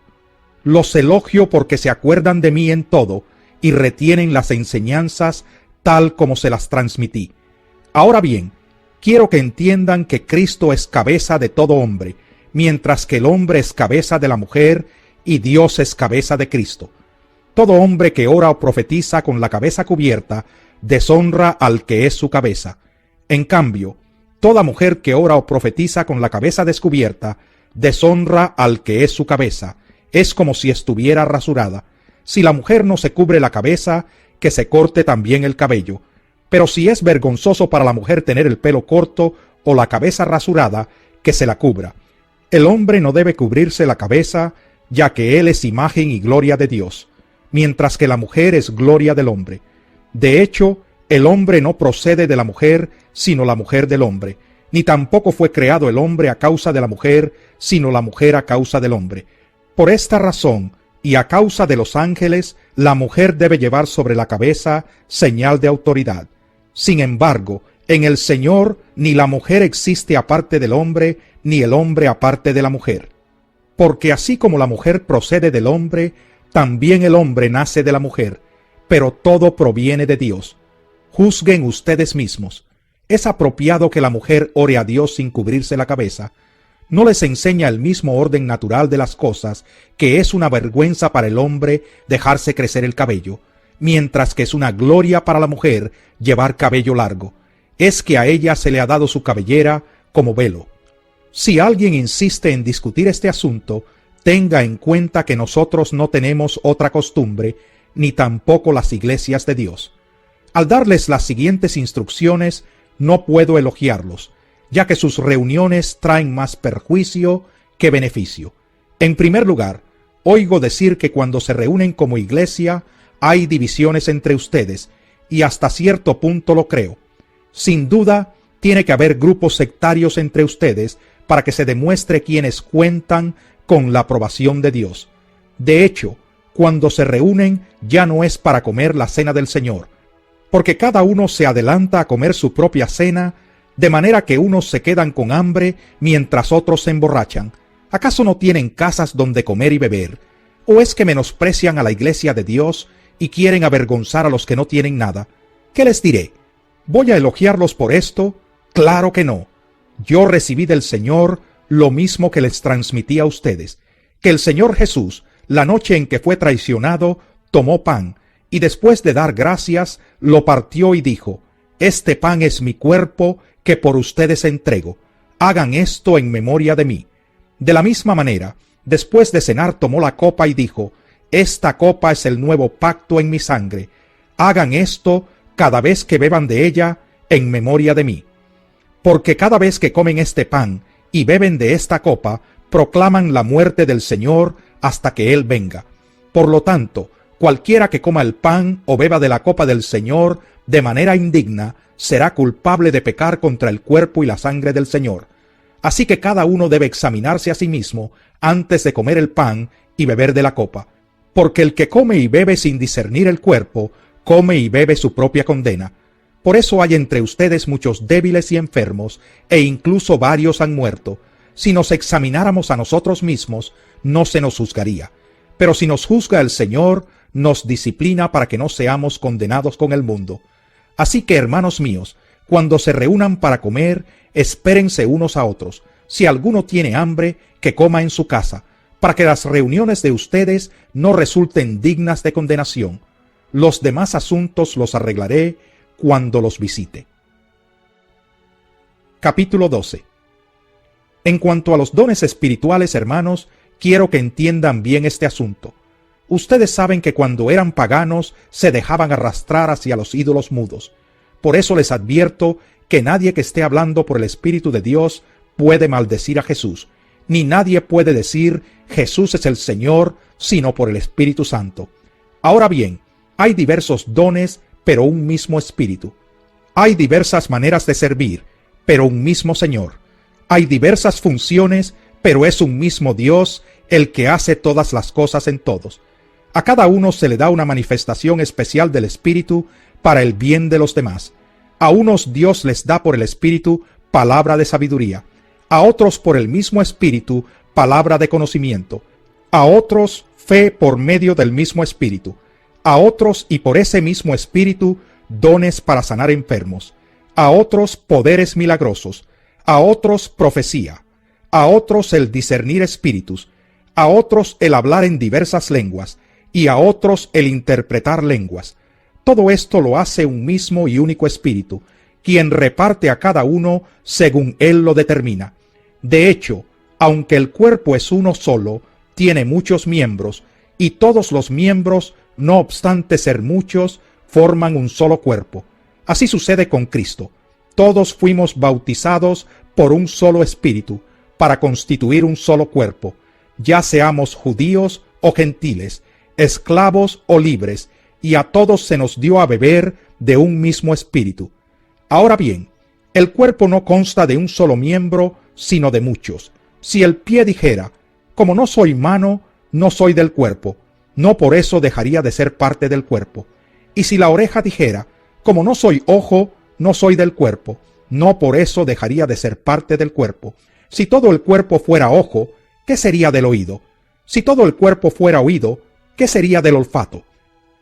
[SPEAKER 1] Los elogio porque se acuerdan de mí en todo, y retienen las enseñanzas tal como se las transmití. Ahora bien, quiero que entiendan que Cristo es cabeza de todo hombre, mientras que el hombre es cabeza de la mujer y Dios es cabeza de Cristo. Todo hombre que ora o profetiza con la cabeza cubierta deshonra al que es su cabeza. En cambio, toda mujer que ora o profetiza con la cabeza descubierta deshonra al que es su cabeza. Es como si estuviera rasurada. Si la mujer no se cubre la cabeza, que se corte también el cabello. Pero si es vergonzoso para la mujer tener el pelo corto o la cabeza rasurada, que se la cubra. El hombre no debe cubrirse la cabeza, ya que él es imagen y gloria de Dios, mientras que la mujer es gloria del hombre. De hecho, el hombre no procede de la mujer, sino la mujer del hombre, ni tampoco fue creado el hombre a causa de la mujer, sino la mujer a causa del hombre. Por esta razón, y a causa de los ángeles, la mujer debe llevar sobre la cabeza señal de autoridad. Sin embargo, en el Señor ni la mujer existe aparte del hombre, ni el hombre aparte de la mujer. Porque así como la mujer procede del hombre, también el hombre nace de la mujer, pero todo proviene de Dios. Juzguen ustedes mismos. ¿Es apropiado que la mujer ore a Dios sin cubrirse la cabeza? ¿No les enseña el mismo orden natural de las cosas que es una vergüenza para el hombre dejarse crecer el cabello, mientras que es una gloria para la mujer llevar cabello largo? Es que a ella se le ha dado su cabellera como velo. Si alguien insiste en discutir este asunto, tenga en cuenta que nosotros no tenemos otra costumbre, ni tampoco las iglesias de Dios. Al darles las siguientes instrucciones, no puedo elogiarlos, ya que sus reuniones traen más perjuicio que beneficio. En primer lugar, oigo decir que cuando se reúnen como iglesia, hay divisiones entre ustedes, y hasta cierto punto lo creo. Sin duda, tiene que haber grupos sectarios entre ustedes para que se demuestre quienes cuentan con la aprobación de Dios. De hecho, cuando se reúnen ya no es para comer la cena del Señor, porque cada uno se adelanta a comer su propia cena, de manera que unos se quedan con hambre mientras otros se emborrachan. ¿Acaso no tienen casas donde comer y beber? ¿O es que menosprecian a la iglesia de Dios y quieren avergonzar a los que no tienen nada? ¿Qué les diré? ¿Voy a elogiarlos por esto? Claro que no. Yo recibí del Señor lo mismo que les transmití a ustedes, que el Señor Jesús, la noche en que fue traicionado, tomó pan, y después de dar gracias, lo partió y dijo: «Este pan es mi cuerpo, que por ustedes entrego. Hagan esto en memoria de mí». De la misma manera, después de cenar tomó la copa y dijo: «Esta copa es el nuevo pacto en mi sangre. Hagan esto cada vez que beban de ella en memoria de mí. Porque cada vez que comen este pan y beben de esta copa, proclaman la muerte del Señor hasta que Él venga. Por lo tanto, cualquiera que coma el pan o beba de la copa del Señor de manera indigna, será culpable de pecar contra el cuerpo y la sangre del Señor. Así que cada uno debe examinarse a sí mismo antes de comer el pan y beber de la copa. Porque el que come y bebe sin discernir el cuerpo, come y bebe su propia condena. Por eso hay entre ustedes muchos débiles y enfermos, e incluso varios han muerto. Si nos examináramos a nosotros mismos, no se nos juzgaría. Pero si nos juzga el Señor, nos disciplina para que no seamos condenados con el mundo. Así que, hermanos míos, cuando se reúnan para comer, espérense unos a otros. Si alguno tiene hambre, que coma en su casa, para que las reuniones de ustedes no resulten dignas de condenación. Los demás asuntos los arreglaré cuando los visite. Capítulo 12. En cuanto a los dones espirituales, hermanos, quiero que entiendan bien este asunto. Ustedes saben que cuando eran paganos se dejaban arrastrar hacia los ídolos mudos. Por eso les advierto que nadie que esté hablando por el Espíritu de Dios puede maldecir a Jesús, ni nadie puede decir Jesús es el Señor, sino por el Espíritu Santo. Ahora bien, hay diversos dones, pero un mismo Espíritu. Hay diversas maneras de servir, pero un mismo Señor. Hay diversas funciones, pero es un mismo Dios el que hace todas las cosas en todos. A cada uno se le da una manifestación especial del Espíritu para el bien de los demás. A unos Dios les da por el Espíritu palabra de sabiduría, a otros por el mismo Espíritu palabra de conocimiento, a otros fe por medio del mismo Espíritu, a otros y por ese mismo Espíritu dones para sanar enfermos, a otros poderes milagrosos, a otros profecía, a otros el discernir espíritus, a otros el hablar en diversas lenguas, y a otros el interpretar lenguas. Todo esto lo hace un mismo y único Espíritu, quien reparte a cada uno según Él lo determina. De hecho, aunque el cuerpo es uno solo, tiene muchos miembros, y todos los miembros, no obstante ser muchos, forman un solo cuerpo. Así sucede con Cristo. Todos fuimos bautizados por un solo Espíritu, para constituir un solo cuerpo, ya seamos judíos o gentiles, esclavos o libres, y a todos se nos dio a beber de un mismo espíritu. Ahora bien, el cuerpo no consta de un solo miembro, sino de muchos. Si el pie dijera, como no soy mano, no soy del cuerpo, no por eso dejaría de ser parte del cuerpo. Y si la oreja dijera, como no soy ojo, no soy del cuerpo, no por eso dejaría de ser parte del cuerpo. Si todo el cuerpo fuera ojo, ¿qué sería del oído? Si todo el cuerpo fuera oído, ¿qué sería del olfato?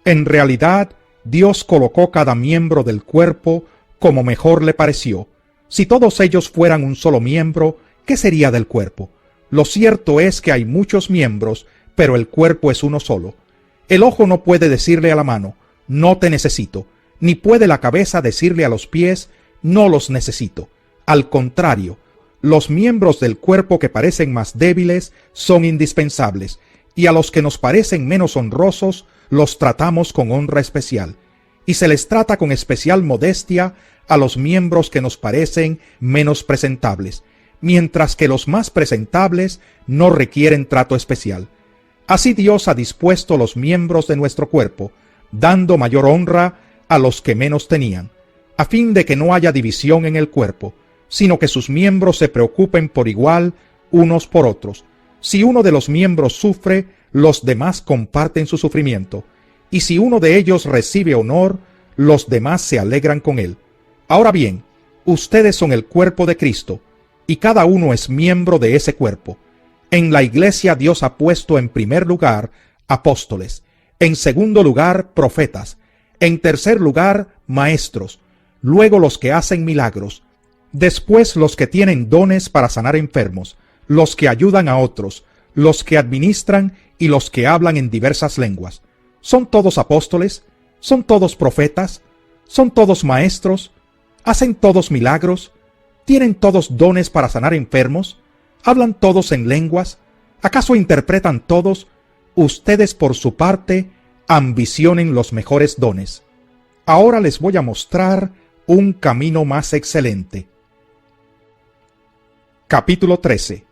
[SPEAKER 1] En realidad, Dios colocó cada miembro del cuerpo como mejor le pareció. Si todos ellos fueran un solo miembro, ¿qué sería del cuerpo? Lo cierto es que hay muchos miembros, pero el cuerpo es uno solo. El ojo no puede decirle a la mano, no te necesito, ni puede la cabeza decirle a los pies, no los necesito. Al contrario, los miembros del cuerpo que parecen más débiles son indispensables, y a los que nos parecen menos honrosos los tratamos con honra especial, y se les trata con especial modestia a los miembros que nos parecen menos presentables, mientras que los más presentables no requieren trato especial. Así Dios ha dispuesto los miembros de nuestro cuerpo, dando mayor honra a los que menos tenían, a fin de que no haya división en el cuerpo, sino que sus miembros se preocupen por igual unos por otros. Si uno de los miembros sufre, los demás comparten su sufrimiento, y si uno de ellos recibe honor, los demás se alegran con él. Ahora bien, ustedes son el cuerpo de Cristo, y cada uno es miembro de ese cuerpo. En la iglesia Dios ha puesto en primer lugar apóstoles, en segundo lugar profetas, en tercer lugar maestros, luego los que hacen milagros, después los que tienen dones para sanar enfermos, los que ayudan a otros, los que administran y los que hablan en diversas lenguas. ¿Son todos apóstoles? ¿Son todos profetas? ¿Son todos maestros? ¿Hacen todos milagros? ¿Tienen todos dones para sanar enfermos? ¿Hablan todos en lenguas? ¿Acaso interpretan todos? Ustedes por su parte ambicionen los mejores dones. Ahora les voy a mostrar un camino más excelente. Capítulo 13.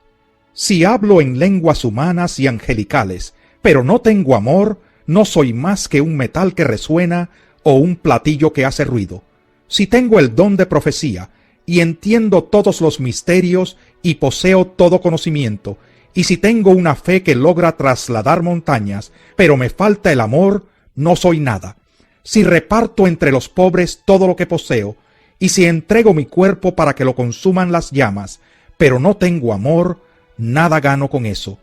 [SPEAKER 1] Si hablo en lenguas humanas y angelicales, pero no tengo amor, no soy más que un metal que resuena o un platillo que hace ruido. Si tengo el don de profecía, y entiendo todos los misterios, y poseo todo conocimiento, y si tengo una fe que logra trasladar montañas, pero me falta el amor, no soy nada. Si reparto entre los pobres todo lo que poseo, y si entrego mi cuerpo para que lo consuman las llamas, pero no tengo amor, nada gano con eso.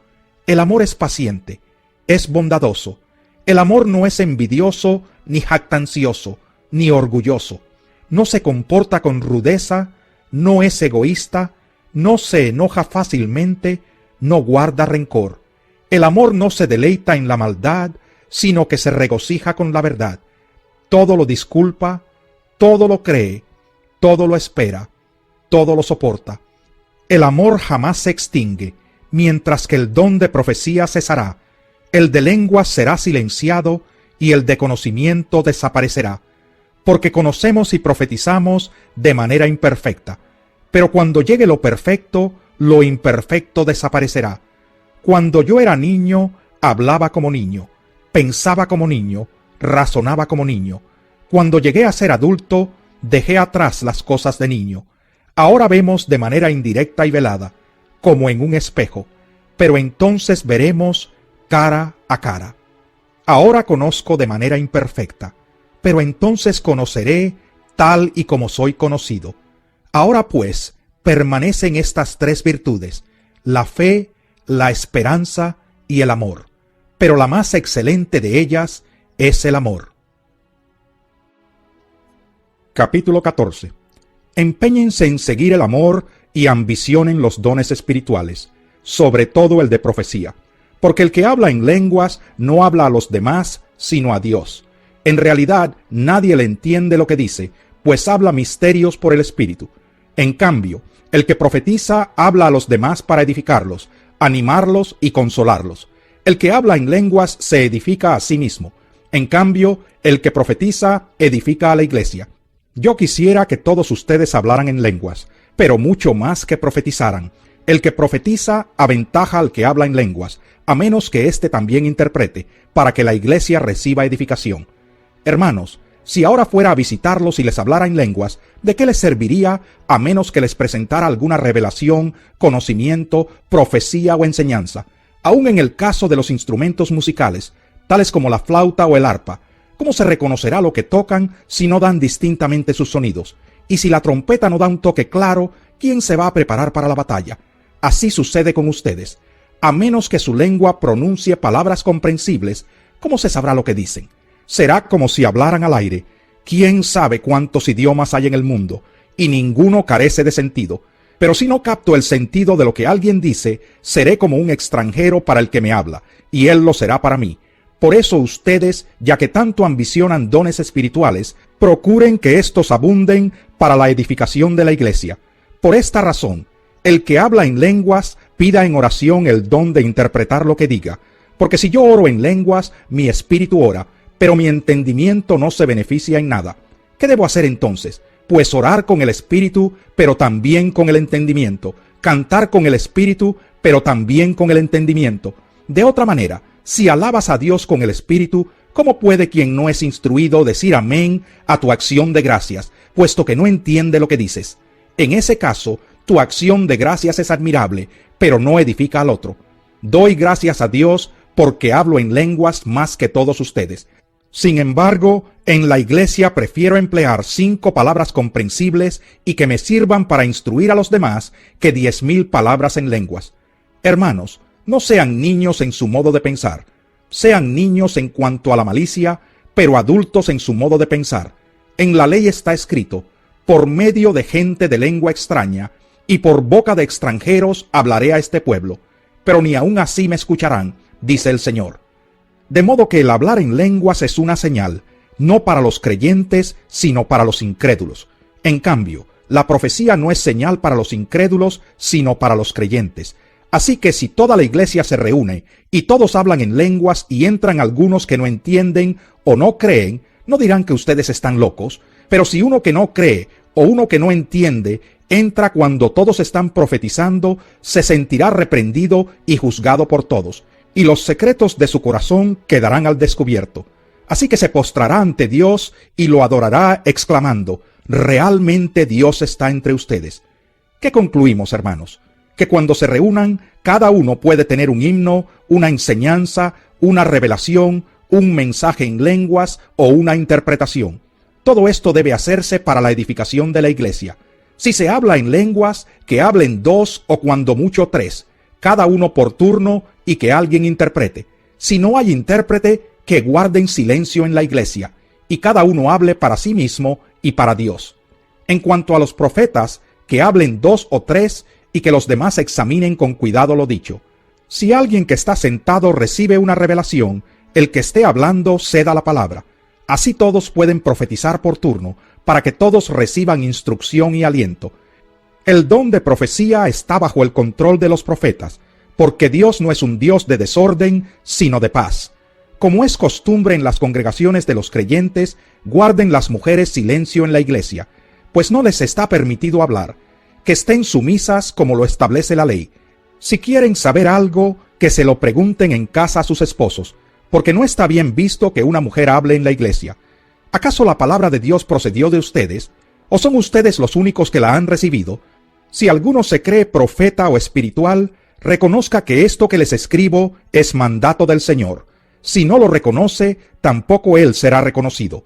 [SPEAKER 1] El amor es paciente, es bondadoso. El amor no es envidioso, ni jactancioso, ni orgulloso. No se comporta con rudeza, no es egoísta, no se enoja fácilmente, no guarda rencor. El amor no se deleita en la maldad, sino que se regocija con la verdad. Todo lo disculpa, todo lo cree, todo lo espera, todo lo soporta. El amor jamás se extingue, mientras que el don de profecía cesará, el de lenguas será silenciado y el de conocimiento desaparecerá, porque conocemos y profetizamos de manera imperfecta. Pero cuando llegue lo perfecto, lo imperfecto desaparecerá. Cuando yo era niño, hablaba como niño, pensaba como niño, razonaba como niño. Cuando llegué a ser adulto, dejé atrás las cosas de niño. Ahora vemos de manera indirecta y velada, como en un espejo, pero entonces veremos cara a cara. Ahora conozco de manera imperfecta, pero entonces conoceré tal y como soy conocido. Ahora pues permanecen estas tres virtudes, la fe, la esperanza y el amor, pero la más excelente de ellas es el amor. Capítulo 14. Empeñense en seguir el amor y ambicionen los dones espirituales, sobre todo el de profecía, porque el que habla en lenguas no habla a los demás, sino a Dios. En realidad, nadie le entiende lo que dice, pues habla misterios por el Espíritu. En cambio, el que profetiza habla a los demás para edificarlos, animarlos y consolarlos. El que habla en lenguas se edifica a sí mismo. En cambio, el que profetiza edifica a la iglesia. Yo quisiera que todos ustedes hablaran en lenguas, pero mucho más que profetizaran. El que profetiza aventaja al que habla en lenguas, a menos que éste también interprete, para que la iglesia reciba edificación. Hermanos, si ahora fuera a visitarlos y les hablara en lenguas, ¿de qué les serviría a menos que les presentara alguna revelación, conocimiento, profecía o enseñanza? Aún en el caso de los instrumentos musicales, tales como la flauta o el arpa, ¿cómo se reconocerá lo que tocan si no dan distintamente sus sonidos? Y si la trompeta no da un toque claro, ¿quién se va a preparar para la batalla? Así sucede con ustedes. A menos que su lengua pronuncie palabras comprensibles, ¿cómo se sabrá lo que dicen? Será como si hablaran al aire. ¿Quién sabe cuántos idiomas hay en el mundo? Y ninguno carece de sentido. Pero si no capto el sentido de lo que alguien dice, seré como un extranjero para el que me habla, y él lo será para mí. Por eso ustedes, ya que tanto ambicionan dones espirituales, procuren que éstos abunden para la edificación de la iglesia. Por esta razón, el que habla en lenguas, pida en oración el don de interpretar lo que diga. Porque si yo oro en lenguas, mi espíritu ora, pero mi entendimiento no se beneficia en nada. ¿Qué debo hacer entonces? Pues orar con el espíritu, pero también con el entendimiento. Cantar con el espíritu, pero también con el entendimiento. De otra manera, si alabas a Dios con el espíritu, ¿cómo puede quien no es instruido decir amén a tu acción de gracias, puesto que no entiende lo que dices? En ese caso, tu acción de gracias es admirable, pero no edifica al otro. Doy gracias a Dios porque hablo en lenguas más que todos ustedes. Sin embargo, en la iglesia prefiero emplear 5 palabras comprensibles y que me sirvan para instruir a los demás que 10,000 palabras en lenguas. Hermanos, no sean niños en su modo de pensar. Sean niños en cuanto a la malicia, pero adultos en su modo de pensar. En la ley está escrito: por medio de gente de lengua extraña y por boca de extranjeros hablaré a este pueblo, pero ni aun así me escucharán, dice el Señor. De modo que el hablar en lenguas es una señal, no para los creyentes, sino para los incrédulos. En cambio, la profecía no es señal para los incrédulos, sino para los creyentes. Así que si toda la iglesia se reúne y todos hablan en lenguas y entran algunos que no entienden o no creen, no dirán que ustedes están locos. Pero si uno que no cree o uno que no entiende entra cuando todos están profetizando, se sentirá reprendido y juzgado por todos, y los secretos de su corazón quedarán al descubierto. Así que se postrará ante Dios y lo adorará exclamando: realmente Dios está entre ustedes. ¿Qué concluimos, hermanos? Que cuando se reúnan, cada uno puede tener un himno, una enseñanza, una revelación, un mensaje en lenguas o una interpretación. Todo esto debe hacerse para la edificación de la iglesia. Si se habla en lenguas, que hablen 2 o cuando mucho 3, cada uno por turno, y que alguien interprete. Si no hay intérprete, que guarden silencio en la iglesia, y cada uno hable para sí mismo y para Dios. En cuanto a los profetas, que hablen 2 o 3, y que los demás examinen con cuidado lo dicho. Si alguien que está sentado recibe una revelación, el que esté hablando ceda la palabra. Así todos pueden profetizar por turno, para que todos reciban instrucción y aliento. El don de profecía está bajo el control de los profetas, porque Dios no es un Dios de desorden, sino de paz. Como es costumbre en las congregaciones de los creyentes, guarden las mujeres silencio en la iglesia, pues no les está permitido hablar, que estén sumisas como lo establece la ley. Si quieren saber algo, que se lo pregunten en casa a sus esposos, porque no está bien visto que una mujer hable en la iglesia. ¿Acaso la palabra de Dios procedió de ustedes? ¿O son ustedes los únicos que la han recibido? Si alguno se cree profeta o espiritual, reconozca que esto que les escribo es mandato del Señor. Si no lo reconoce, tampoco él será reconocido.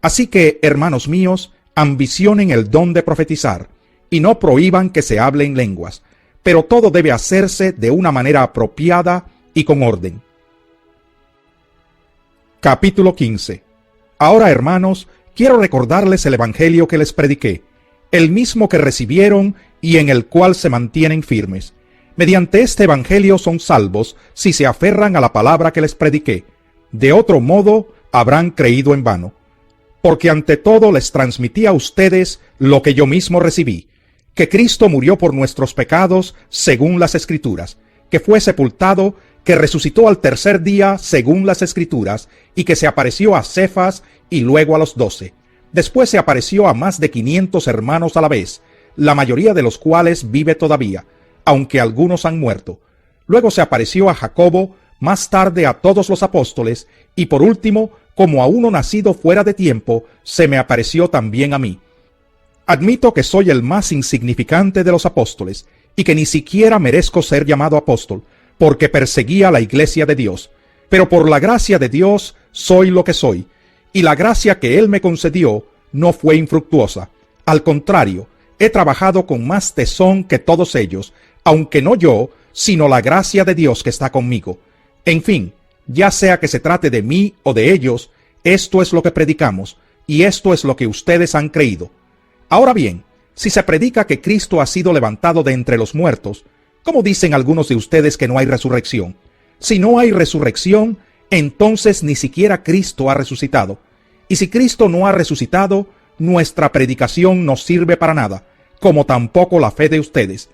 [SPEAKER 1] Así que, hermanos míos, ambicionen el don de profetizar, y no prohíban que se hable en lenguas, pero todo debe hacerse de una manera apropiada y con orden. Capítulo 15. Ahora, hermanos, quiero recordarles el evangelio que les prediqué, el mismo que recibieron y en el cual se mantienen firmes. Mediante este evangelio son salvos si se aferran a la palabra que les prediqué. De otro modo, habrán creído en vano. Porque ante todo les transmití a ustedes lo que yo mismo recibí, que Cristo murió por nuestros pecados según las Escrituras, que fue sepultado, que resucitó al tercer día según las Escrituras, y que se apareció a Cefas y luego a los 12. Después se apareció a más de 500 hermanos a la vez, la mayoría de los cuales vive todavía, aunque algunos han muerto. Luego se apareció a Jacobo, más tarde a todos los apóstoles, y por último, como a uno nacido fuera de tiempo, se me apareció también a mí. Admito que soy el más insignificante de los apóstoles, y que ni siquiera merezco ser llamado apóstol, porque perseguía la iglesia de Dios. Pero por la gracia de Dios soy lo que soy, y la gracia que Él me concedió no fue infructuosa. Al contrario, he trabajado con más tesón que todos ellos, aunque no yo, sino la gracia de Dios que está conmigo. En fin, ya sea que se trate de mí o de ellos, esto es lo que predicamos, y esto es lo que ustedes han creído. Ahora bien, si se predica que Cristo ha sido levantado de entre los muertos, ¿cómo dicen algunos de ustedes que no hay resurrección? Si no hay resurrección, entonces ni siquiera Cristo ha resucitado. Y si Cristo no ha resucitado, nuestra predicación no sirve para nada, como tampoco la fe de ustedes.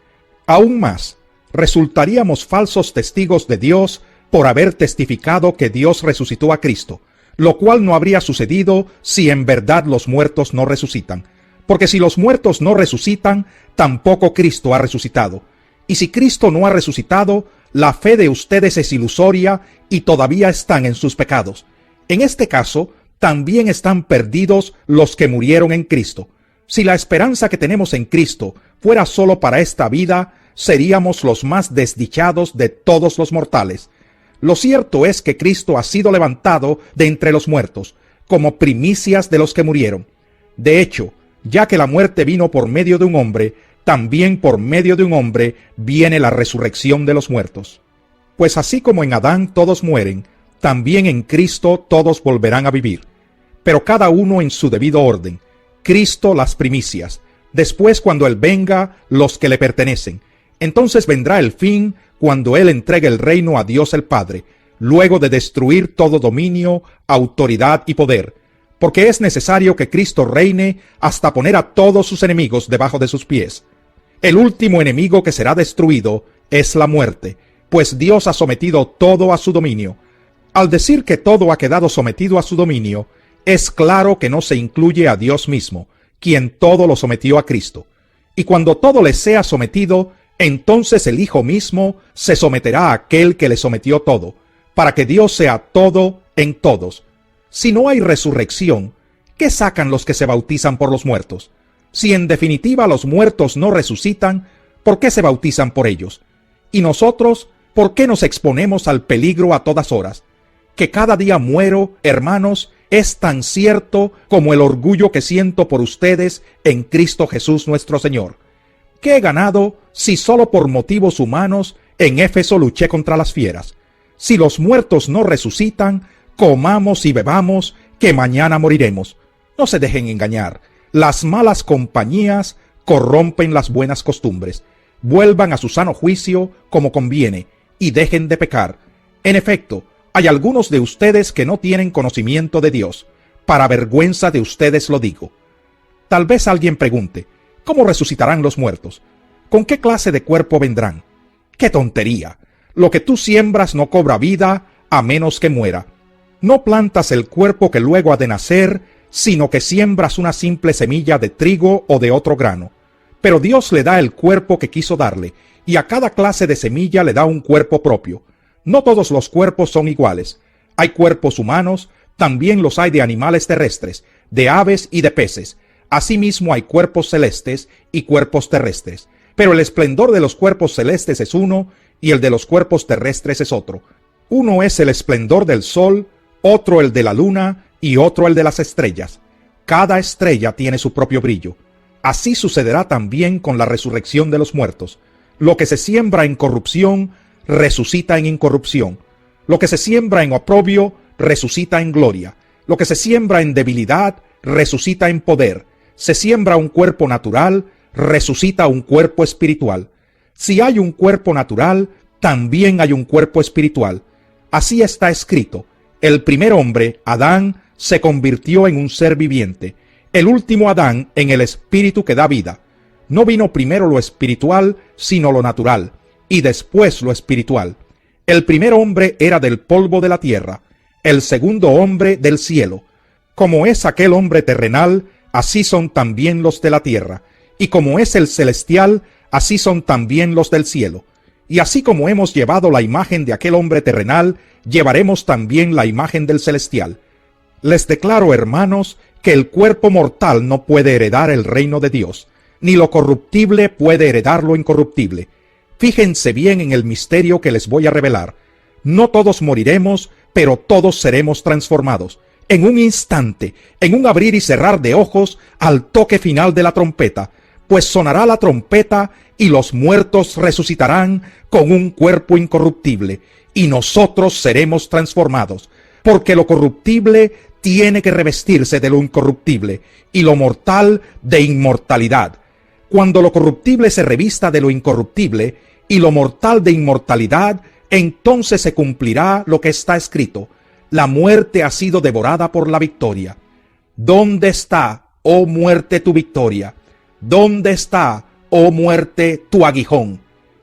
[SPEAKER 1] Aún más, resultaríamos falsos testigos de Dios por haber testificado que Dios resucitó a Cristo, lo cual no habría sucedido si en verdad los muertos no resucitan. Porque si los muertos no resucitan, tampoco Cristo ha resucitado. Y si Cristo no ha resucitado, la fe de ustedes es ilusoria y todavía están en sus pecados. En este caso, también están perdidos los que murieron en Cristo. Si la esperanza que tenemos en Cristo fuera solo para esta vida, seríamos los más desdichados de todos los mortales. Lo cierto es que Cristo ha sido levantado de entre los muertos, como primicias de los que murieron. De hecho, ya que la muerte vino por medio de un hombre, también por medio de un hombre viene la resurrección de los muertos. Pues así como en Adán todos mueren, también en Cristo todos volverán a vivir, pero cada uno en su debido orden. Cristo las primicias, después cuando Él venga los que le pertenecen. Entonces vendrá el fin cuando Él entregue el reino a Dios el Padre, luego de destruir todo dominio, autoridad y poder, porque es necesario que Cristo reine hasta poner a todos sus enemigos debajo de sus pies. El último enemigo que será destruido es la muerte, pues Dios ha sometido todo a su dominio. Al decir que todo ha quedado sometido a su dominio, es claro que no se incluye a Dios mismo, quien todo lo sometió a Cristo. Y cuando todo le sea sometido, entonces el Hijo mismo se someterá a aquel que le sometió todo, para que Dios sea todo en todos. Si no hay resurrección, ¿qué sacan los que se bautizan por los muertos? Si en definitiva los muertos no resucitan, ¿por qué se bautizan por ellos? Y nosotros, ¿por qué nos exponemos al peligro a todas horas? Que cada día muero, hermanos, es tan cierto como el orgullo que siento por ustedes en Cristo Jesús nuestro Señor. ¿Qué he ganado si solo por motivos humanos en Éfeso luché contra las fieras? Si los muertos no resucitan, comamos y bebamos, que mañana moriremos. No se dejen engañar. Las malas compañías corrompen las buenas costumbres. Vuelvan a su sano juicio como conviene y dejen de pecar. En efecto, hay algunos de ustedes que no tienen conocimiento de Dios. Para vergüenza de ustedes lo digo. Tal vez alguien pregunte, ¿cómo resucitarán los muertos? ¿Con qué clase de cuerpo vendrán? ¡Qué tontería! Lo que tú siembras no cobra vida a menos que muera. No plantas el cuerpo que luego ha de nacer, sino que siembras una simple semilla de trigo o de otro grano. Pero Dios le da el cuerpo que quiso darle, y a cada clase de semilla le da un cuerpo propio. No todos los cuerpos son iguales. Hay cuerpos humanos, también los hay de animales terrestres, de aves y de peces. Asimismo hay cuerpos celestes y cuerpos terrestres. Pero el esplendor de los cuerpos celestes es uno, y el de los cuerpos terrestres es otro. Uno es el esplendor del sol, otro el de la luna, y otro el de las estrellas. Cada estrella tiene su propio brillo. Así sucederá también con la resurrección de los muertos. Lo que se siembra en corrupción, resucita en incorrupción. Lo que se siembra en oprobio, resucita en gloria. Lo que se siembra en debilidad, resucita en poder. se siembra un cuerpo natural, resucita un cuerpo espiritual. Si hay un cuerpo natural, también hay un cuerpo espiritual. Así está escrito: el primer hombre, Adán, se convirtió en un ser viviente, el último Adán en el espíritu que da vida. No vino primero lo espiritual, sino lo natural, y después lo espiritual. El primer hombre era del polvo de la tierra, el segundo hombre del cielo. Como es aquel hombre terrenal, así son también los de la tierra, y como es el celestial, así son también los del cielo. Y así como hemos llevado la imagen de aquel hombre terrenal, llevaremos también la imagen del celestial. Les declaro, hermanos, que el cuerpo mortal no puede heredar el reino de Dios, ni lo corruptible puede heredar lo incorruptible. Fíjense bien en el misterio que les voy a revelar. No todos moriremos, pero todos seremos transformados. En un instante, en un abrir y cerrar de ojos, al toque final de la trompeta, pues sonará la trompeta y los muertos resucitarán con un cuerpo incorruptible, y nosotros seremos transformados, porque lo corruptible tiene que revestirse de lo incorruptible, y lo mortal de inmortalidad. Cuando lo corruptible se revista de lo incorruptible, y lo mortal de inmortalidad, entonces se cumplirá lo que está escrito: la muerte ha sido devorada por la victoria. ¿Dónde está, oh muerte, tu victoria? ¿Dónde está, oh muerte, tu aguijón?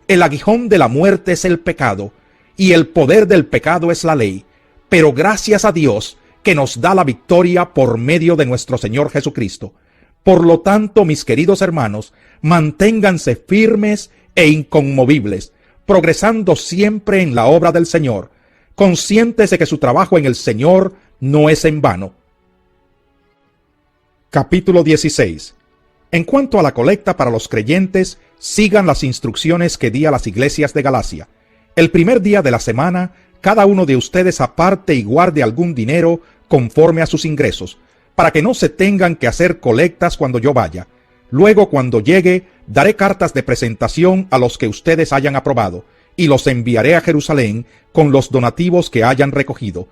[SPEAKER 1] El aguijón de la muerte es el pecado, y el poder del pecado es la ley. Pero gracias a Dios que nos da la victoria por medio de nuestro Señor Jesucristo. Por lo tanto, mis queridos hermanos, manténganse firmes e inconmovibles, progresando siempre en la obra del Señor, conscientes de que su trabajo en el Señor no es en vano. Capítulo 16. En cuanto a la colecta para los creyentes, sigan las instrucciones que di a las iglesias de Galacia. El primer día de la semana, cada uno de ustedes aparte y guarde algún dinero conforme a sus ingresos, para que no se tengan que hacer colectas cuando yo vaya. Luego, cuando llegue, daré cartas de presentación a los que ustedes hayan aprobado, y los enviaré a Jerusalén con los donativos que hayan recogido.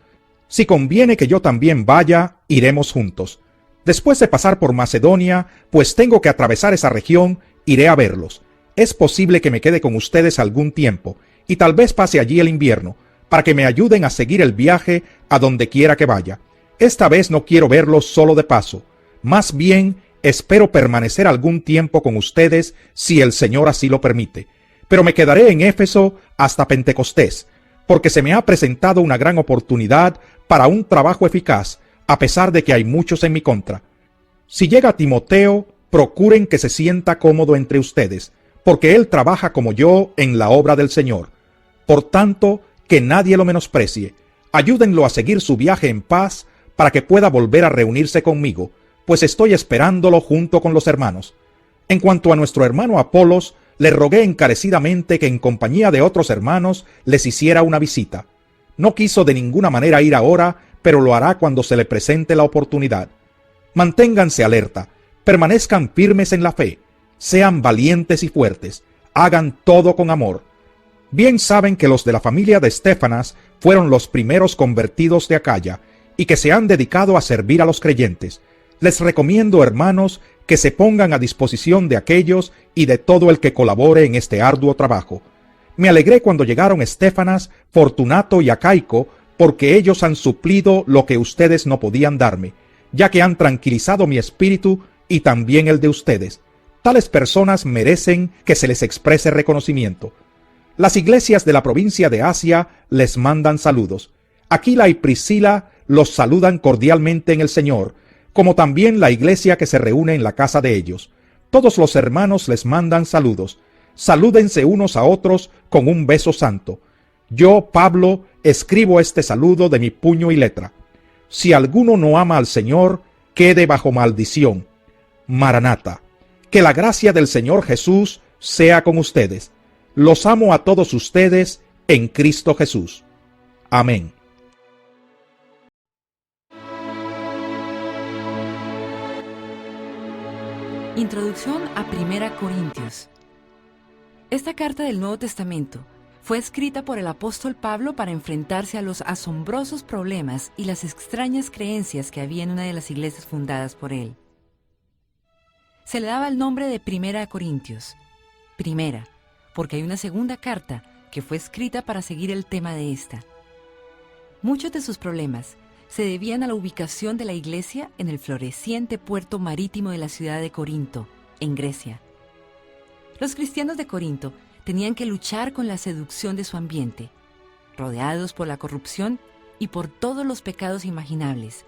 [SPEAKER 1] Si conviene que yo también vaya, iremos juntos. Después de pasar por Macedonia, pues tengo que atravesar esa región, iré a verlos. Es posible que me quede con ustedes algún tiempo, y tal vez pase allí el invierno, para que me ayuden a seguir el viaje a donde quiera que vaya. Esta vez no quiero verlos solo de paso. Más bien, espero permanecer algún tiempo con ustedes si el Señor así lo permite. Pero me quedaré en Éfeso hasta Pentecostés, porque se me ha presentado una gran oportunidad para un trabajo eficaz, a pesar de que hay muchos en mi contra. Si llega Timoteo, procuren que se sienta cómodo entre ustedes, porque él trabaja como yo en la obra del Señor. Por tanto, que nadie lo menosprecie. Ayúdenlo a seguir su viaje en paz para que pueda volver a reunirse conmigo, pues estoy esperándolo junto con los hermanos. En cuanto a nuestro hermano Apolos, le rogué encarecidamente que en compañía de otros hermanos les hiciera una visita. No quiso de ninguna manera ir ahora, pero lo hará cuando se le presente la oportunidad. Manténganse alerta, permanezcan firmes en la fe, sean valientes y fuertes, hagan todo con amor. Bien saben que los de la familia de Estéfanas fueron los primeros convertidos de Acaya, y que se han dedicado a servir a los creyentes. Les recomiendo, hermanos, que se pongan a disposición de aquellos y de todo el que colabore en este arduo trabajo. Me alegré cuando llegaron Estéfanas, Fortunato y Acaico, porque ellos han suplido lo que ustedes no podían darme, ya que han tranquilizado mi espíritu y también el de ustedes. Tales personas merecen que se les exprese reconocimiento. Las iglesias de la provincia de Asia les mandan saludos. Aquila y Priscila los saludan cordialmente en el Señor, como también la iglesia que se reúne en la casa de ellos. Todos los hermanos les mandan saludos. Salúdense unos a otros con un beso santo. Yo, Pablo, escribo este saludo de mi puño y letra. Si alguno no ama al Señor, quede bajo maldición. Maranata. Que la gracia del Señor Jesús sea con ustedes. Los amo a todos ustedes en Cristo Jesús. Amén.
[SPEAKER 4] Introducción a 1 Corintios. Esta carta del Nuevo Testamento fue escrita por el apóstol Pablo para enfrentarse a los asombrosos problemas y las extrañas creencias que había en una de las iglesias fundadas por él. Se le daba el nombre de Primera Corintios. Primera, porque hay una segunda carta que fue escrita para seguir el tema de esta. Muchos de sus problemas se debían a la ubicación de la iglesia en el floreciente puerto marítimo de la ciudad de Corinto, en Grecia. Los cristianos de Corinto tenían que luchar con la seducción de su ambiente, rodeados por la corrupción y por todos los pecados imaginables.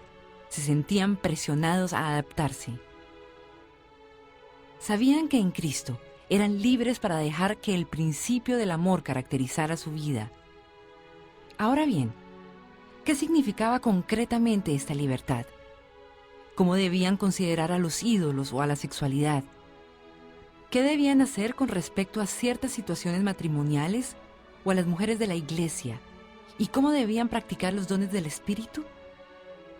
[SPEAKER 4] Se sentían presionados a adaptarse. Sabían que en Cristo eran libres para dejar que el principio del amor caracterizara su vida. Ahora bien, ¿qué significaba concretamente esta libertad? ¿Cómo debían considerar a los ídolos o a la sexualidad? ¿Qué debían hacer con respecto a ciertas situaciones matrimoniales o a las mujeres de la iglesia? ¿Y cómo debían practicar los dones del Espíritu?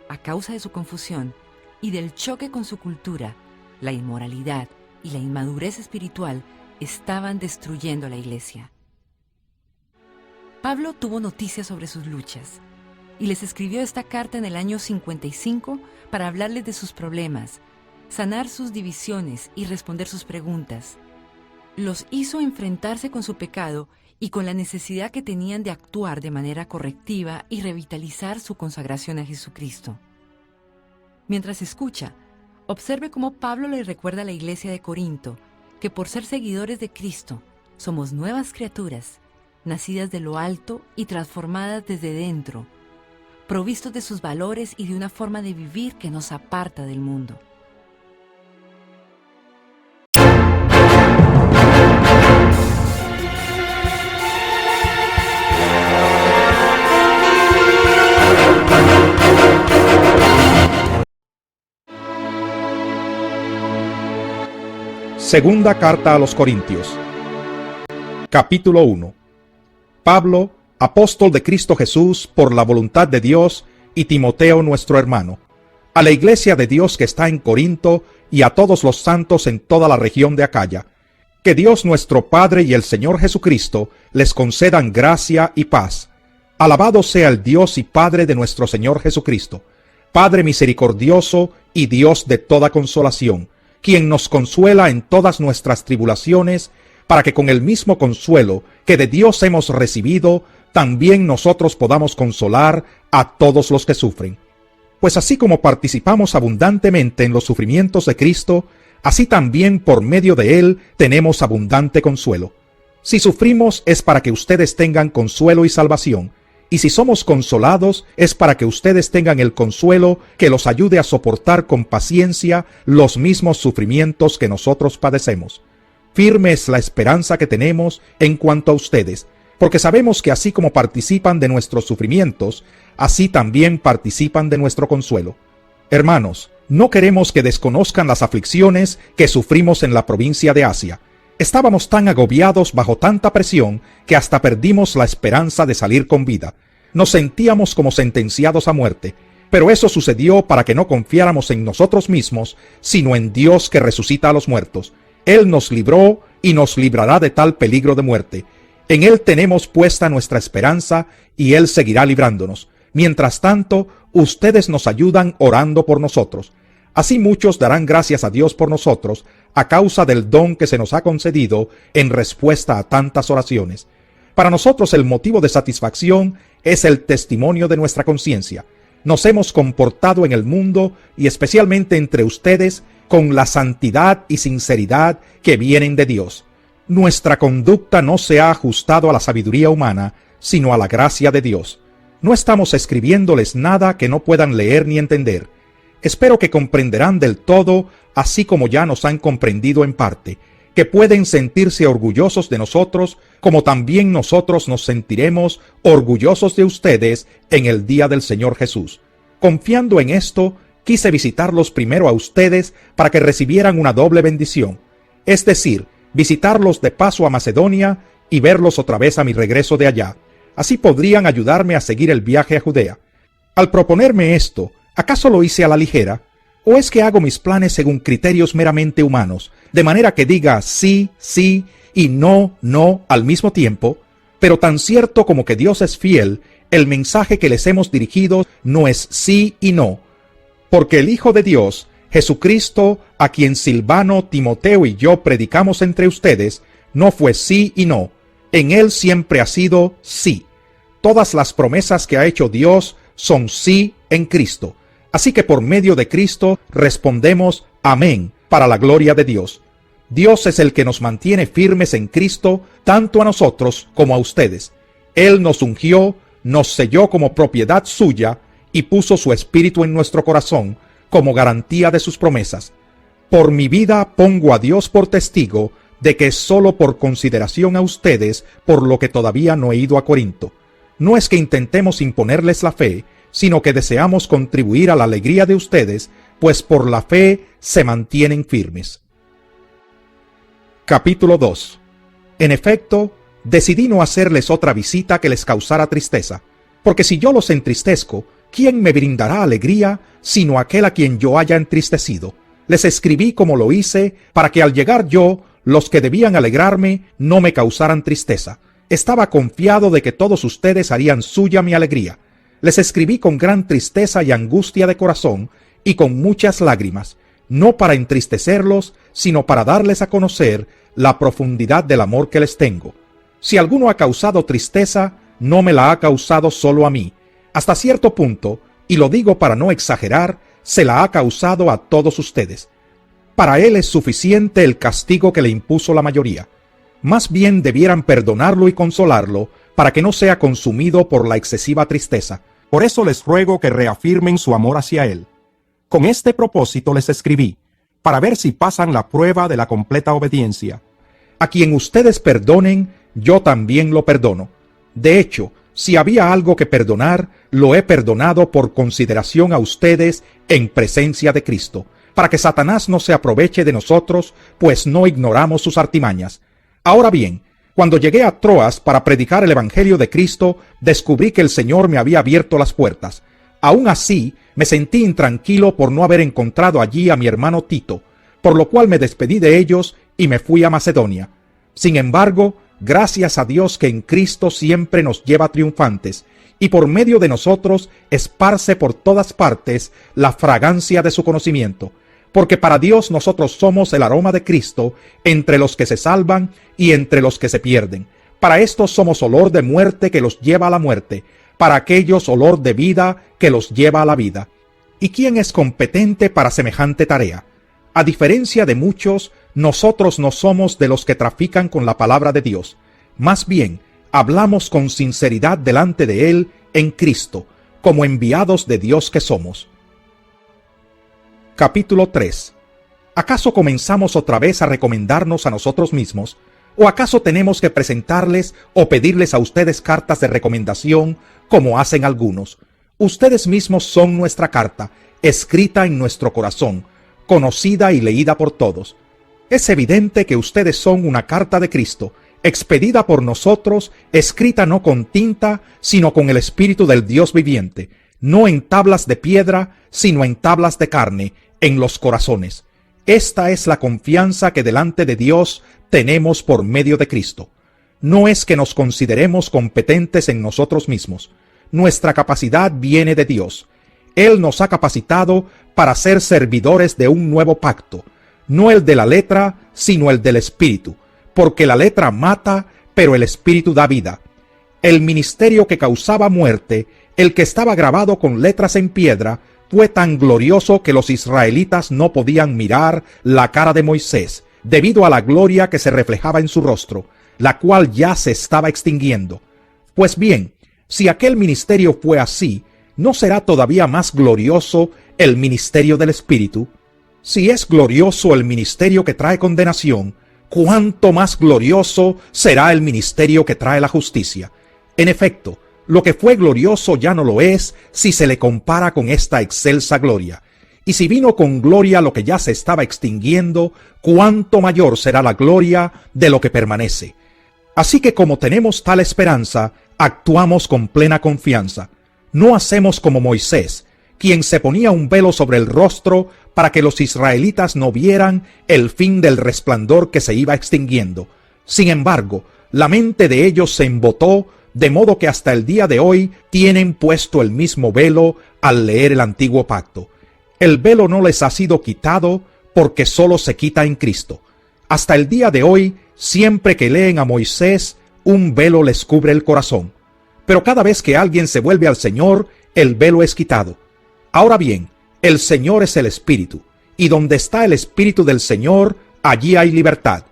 [SPEAKER 4] A causa de su confusión y del choque con su cultura, la inmoralidad y la inmadurez espiritual estaban destruyendo a la iglesia. Pablo tuvo noticias sobre sus luchas y les escribió esta carta en el año 55 para hablarles de sus problemas, sanar sus divisiones y responder sus preguntas. Los hizo enfrentarse con su pecado y con la necesidad que tenían de actuar de manera correctiva y revitalizar su consagración a Jesucristo. Mientras escucha, observe cómo Pablo le recuerda a la iglesia de Corinto que por ser seguidores de Cristo somos nuevas criaturas, nacidas de lo alto y transformadas desde dentro, provistos de sus valores y de una forma de vivir que nos aparta del mundo.
[SPEAKER 1] Segunda carta a los Corintios. Capítulo 1. Pablo, apóstol de Cristo Jesús por la voluntad de Dios, y Timoteo nuestro hermano, a la iglesia de Dios que está en Corinto y a todos los santos en toda la región de Acaya. Que Dios nuestro Padre y el Señor Jesucristo les concedan gracia y paz. Alabado sea el Dios y Padre de nuestro Señor Jesucristo, Padre misericordioso y Dios de toda consolación, quien nos consuela en todas nuestras tribulaciones, para que con el mismo consuelo que de Dios hemos recibido, también nosotros podamos consolar a todos los que sufren. Pues así como participamos abundantemente en los sufrimientos de Cristo, así también por medio de Él tenemos abundante consuelo. Si sufrimos es para que ustedes tengan consuelo y salvación, y si somos consolados es para que ustedes tengan el consuelo que los ayude a soportar con paciencia los mismos sufrimientos que nosotros padecemos. Firme es la esperanza que tenemos en cuanto a ustedes, porque sabemos que así como participan de nuestros sufrimientos, así también participan de nuestro consuelo. Hermanos, no queremos que desconozcan las aflicciones que sufrimos en la provincia de Asia. Estábamos tan agobiados bajo tanta presión que hasta perdimos la esperanza de salir con vida. Nos sentíamos como sentenciados a muerte, pero eso sucedió para que no confiáramos en nosotros mismos, sino en Dios que resucita a los muertos. Él nos libró y nos librará de tal peligro de muerte. En Él tenemos puesta nuestra esperanza y Él seguirá librándonos. Mientras tanto, ustedes nos ayudan orando por nosotros. Así muchos darán gracias a Dios por nosotros, a causa del don que se nos ha concedido en respuesta a tantas oraciones. Para nosotros el motivo de satisfacción es el testimonio de nuestra conciencia. Nos hemos comportado en el mundo y especialmente entre ustedes con la santidad y sinceridad que vienen de Dios. Nuestra conducta no se ha ajustado a la sabiduría humana, sino a la gracia de Dios. No estamos escribiéndoles nada que no puedan leer ni entender. Espero que comprenderán del todo, así como ya nos han comprendido en parte, que pueden sentirse orgullosos de nosotros, como también nosotros nos sentiremos orgullosos de ustedes en el día del Señor Jesús. Confiando en esto, quise visitarlos primero a ustedes para que recibieran una doble bendición, es decir, visitarlos de paso a Macedonia y verlos otra vez a mi regreso de allá. Así podrían ayudarme a seguir el viaje a Judea. Al proponerme esto, ¿acaso lo hice a la ligera? ¿O es que hago mis planes según criterios meramente humanos, de manera que diga sí, sí y no, no al mismo tiempo? Pero tan cierto como que Dios es fiel, el mensaje que les hemos dirigido no es sí y no, porque el Hijo de Dios Jesucristo, a quien Silvano, Timoteo y yo predicamos entre ustedes, no fue sí y no. En él siempre ha sido sí. Todas las promesas que ha hecho Dios son sí en Cristo. Así que por medio de Cristo respondemos amén para la gloria de Dios. Dios es el que nos mantiene firmes en Cristo, tanto a nosotros como a ustedes. Él nos ungió, nos selló como propiedad suya y puso su espíritu en nuestro corazón como garantía de sus promesas. Por mi vida pongo a Dios por testigo de que es solo por consideración a ustedes por lo que todavía no he ido a Corinto. No es que intentemos imponerles la fe, sino que deseamos contribuir a la alegría de ustedes, pues por la fe se mantienen firmes. Capítulo 2. En efecto, decidí no hacerles otra visita que les causara tristeza, porque si yo los entristezco, ¿quién me brindará alegría sino aquel a quien yo haya entristecido? Les escribí como lo hice, para que al llegar yo, los que debían alegrarme no me causaran tristeza. Estaba confiado de que todos ustedes harían suya mi alegría. Les escribí con gran tristeza y angustia de corazón, y con muchas lágrimas, no para entristecerlos, sino para darles a conocer la profundidad del amor que les tengo. Si alguno ha causado tristeza, no me la ha causado solo a mí. Hasta cierto punto, y lo digo para no exagerar, se la ha causado a todos ustedes. Para él es suficiente el castigo que le impuso la mayoría. Más bien debieran perdonarlo y consolarlo, para que no sea consumido por la excesiva tristeza.
[SPEAKER 3] Por eso les ruego que reafirmen su amor hacia él. Con este propósito les escribí, para ver si pasan la prueba de la completa obediencia.
[SPEAKER 1] A quien ustedes perdonen, yo también lo perdono. De hecho, si había algo que perdonar, lo he perdonado por consideración a ustedes en presencia de Cristo, para que Satanás no se aproveche de nosotros, pues no ignoramos sus artimañas. Ahora bien, cuando llegué a Troas para predicar el Evangelio de Cristo, descubrí que el Señor me había abierto las puertas. Aún así, me sentí intranquilo por no haber encontrado allí a mi hermano Tito, por lo cual me despedí de ellos y me fui a Macedonia. Sin embargo, gracias a Dios que en Cristo siempre nos lleva triunfantes, y por medio de nosotros esparce por todas partes la fragancia de su conocimiento, porque para Dios nosotros somos el aroma de Cristo entre los que se salvan y entre los que se pierden. Para estos somos olor de muerte que los lleva a la muerte, para aquellos olor de vida que los lleva a la vida. ¿Y quién es competente para semejante tarea? A diferencia de muchos, nosotros no somos de los que trafican con la palabra de Dios. Más bien, hablamos con sinceridad delante de Él en Cristo, como enviados de Dios que somos. Capítulo 3. ¿Acaso comenzamos otra vez a recomendarnos a nosotros mismos? ¿O acaso tenemos que presentarles o pedirles a ustedes cartas de recomendación, como hacen algunos? Ustedes mismos son nuestra carta, escrita en nuestro corazón, conocida y leída por todos. Es evidente que ustedes son una carta de Cristo, expedida por nosotros, escrita no con tinta, sino con el Espíritu del Dios viviente, no en tablas de piedra, sino en tablas de carne, en los corazones. Esta es la confianza que delante de Dios tenemos por medio de Cristo. No es que nos consideremos competentes en nosotros mismos. Nuestra capacidad viene de Dios. Él nos ha capacitado para ser servidores de un nuevo pacto, no el de la letra, sino el del Espíritu, porque la letra mata, pero el Espíritu da vida. El ministerio que causaba muerte, el que estaba grabado con letras en piedra, fue tan glorioso que los israelitas no podían mirar la cara de Moisés, debido a la gloria que se reflejaba en su rostro, la cual ya se estaba extinguiendo. Pues bien, si aquel ministerio fue así, ¿no será todavía más glorioso el ministerio del Espíritu? Si es glorioso el ministerio que trae condenación, ¿cuánto más glorioso será el ministerio que trae la justicia? En efecto, lo que fue glorioso ya no lo es si se le compara con esta excelsa gloria. Y si vino con gloria lo que ya se estaba extinguiendo, ¿cuánto mayor será la gloria de lo que permanece? Así que como tenemos tal esperanza, actuamos con plena confianza. No hacemos como Moisés, quien se ponía un velo sobre el rostro para que los israelitas no vieran el fin del resplandor que se iba extinguiendo. Sin embargo, la mente de ellos se embotó, de modo que hasta el día de hoy tienen puesto el mismo velo al leer el antiguo pacto. El velo no les ha sido quitado porque solo se quita en Cristo. Hasta el día de hoy, siempre que leen a Moisés, un velo les cubre el corazón. Pero cada vez que alguien se vuelve al Señor, el velo es quitado. Ahora bien, el Señor es el Espíritu, y donde está el Espíritu del Señor, allí hay libertad.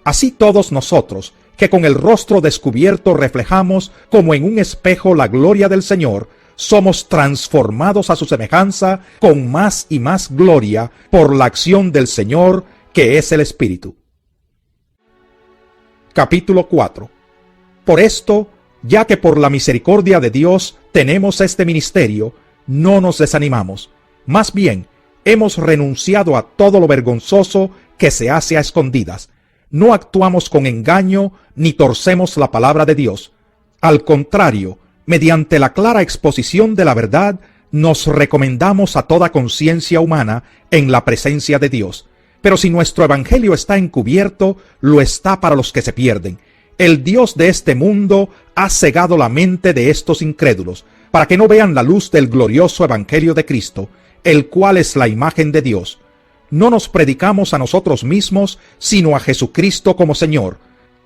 [SPEAKER 1] Así todos nosotros, que con el rostro descubierto reflejamos como en un espejo la gloria del Señor, somos transformados a su semejanza con más y más gloria por la acción del Señor, que es el Espíritu. Capítulo 4. Por esto, ya que por la misericordia de Dios tenemos este ministerio, no nos desanimamos. Más bien, hemos renunciado a todo lo vergonzoso que se hace a escondidas. No actuamos con engaño ni torcemos la palabra de Dios. Al contrario, mediante la clara exposición de la verdad, nos recomendamos a toda conciencia humana en la presencia de Dios. Pero si nuestro evangelio está encubierto, lo está para los que se pierden. El Dios de este mundo ha cegado la mente de estos incrédulos, para que no vean la luz del glorioso evangelio de Cristo, el cual es la imagen de Dios. No nos predicamos a nosotros mismos, sino a Jesucristo como Señor.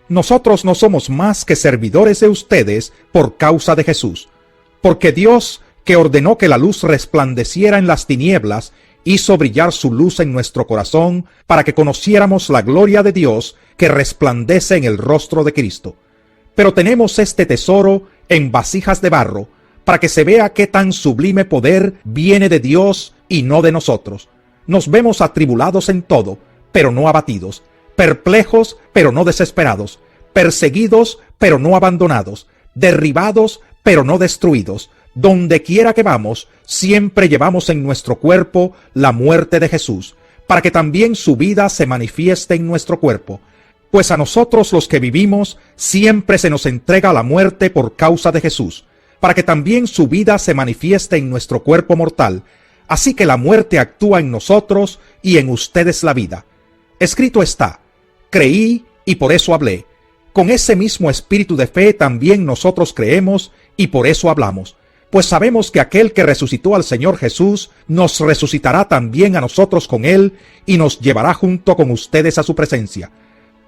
[SPEAKER 1] Nosotros no somos más que servidores de ustedes por causa de Jesús. Porque Dios, que ordenó que la luz resplandeciera en las tinieblas, hizo brillar su luz en nuestro corazón para que conociéramos la gloria de Dios que resplandece en el rostro de Cristo. Pero tenemos este tesoro en vasijas de barro, para que se vea qué tan sublime poder viene de Dios y no de nosotros. Nos vemos atribulados en todo, pero no abatidos, perplejos, pero no desesperados, perseguidos, pero no abandonados, derribados, pero no destruidos. Donde quiera que vamos, siempre llevamos en nuestro cuerpo la muerte de Jesús, para que también su vida se manifieste en nuestro cuerpo. Pues a nosotros los que vivimos, siempre se nos entrega la muerte por causa de Jesús, para que también su vida se manifieste en nuestro cuerpo mortal. Así que la muerte actúa en nosotros y en ustedes la vida. Escrito está: creí y por eso hablé. Con ese mismo espíritu de fe también nosotros creemos y por eso hablamos. Pues sabemos que aquel que resucitó al Señor Jesús nos resucitará también a nosotros con él y nos llevará junto con ustedes a su presencia.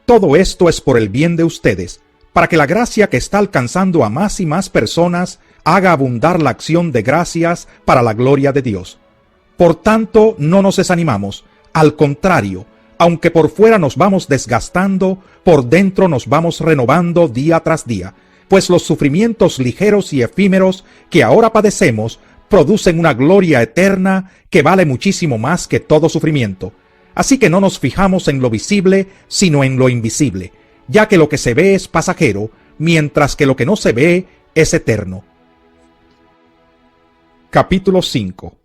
[SPEAKER 1] Todo esto es por el bien de ustedes, para que la gracia que está alcanzando a más y más personas haga abundar la acción de gracias para la gloria de Dios. Por tanto, no nos desanimamos, al contrario, aunque por fuera nos vamos desgastando, por dentro nos vamos renovando día tras día, pues los sufrimientos ligeros y efímeros que ahora padecemos producen una gloria eterna que vale muchísimo más que todo sufrimiento. Así que no nos fijamos en lo visible, sino en lo invisible, ya que lo que se ve es pasajero, mientras que lo que no se ve es eterno. Capítulo 5.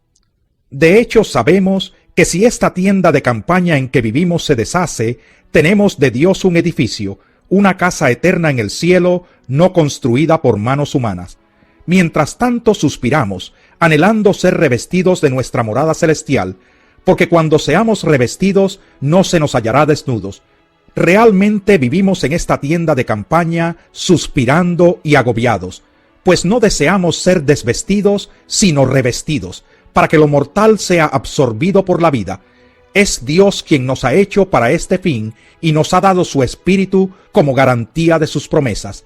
[SPEAKER 1] De hecho, sabemos que si esta tienda de campaña en que vivimos se deshace, tenemos de Dios un edificio, una casa eterna en el cielo, no construida por manos humanas. Mientras tanto suspiramos, anhelando ser revestidos de nuestra morada celestial, porque cuando seamos revestidos no se nos hallará desnudos. Realmente vivimos en esta tienda de campaña suspirando y agobiados, pues no deseamos ser desvestidos, sino revestidos, para que lo mortal sea absorbido por la vida. Es Dios quien nos ha hecho para este fin y nos ha dado su Espíritu como garantía de sus promesas.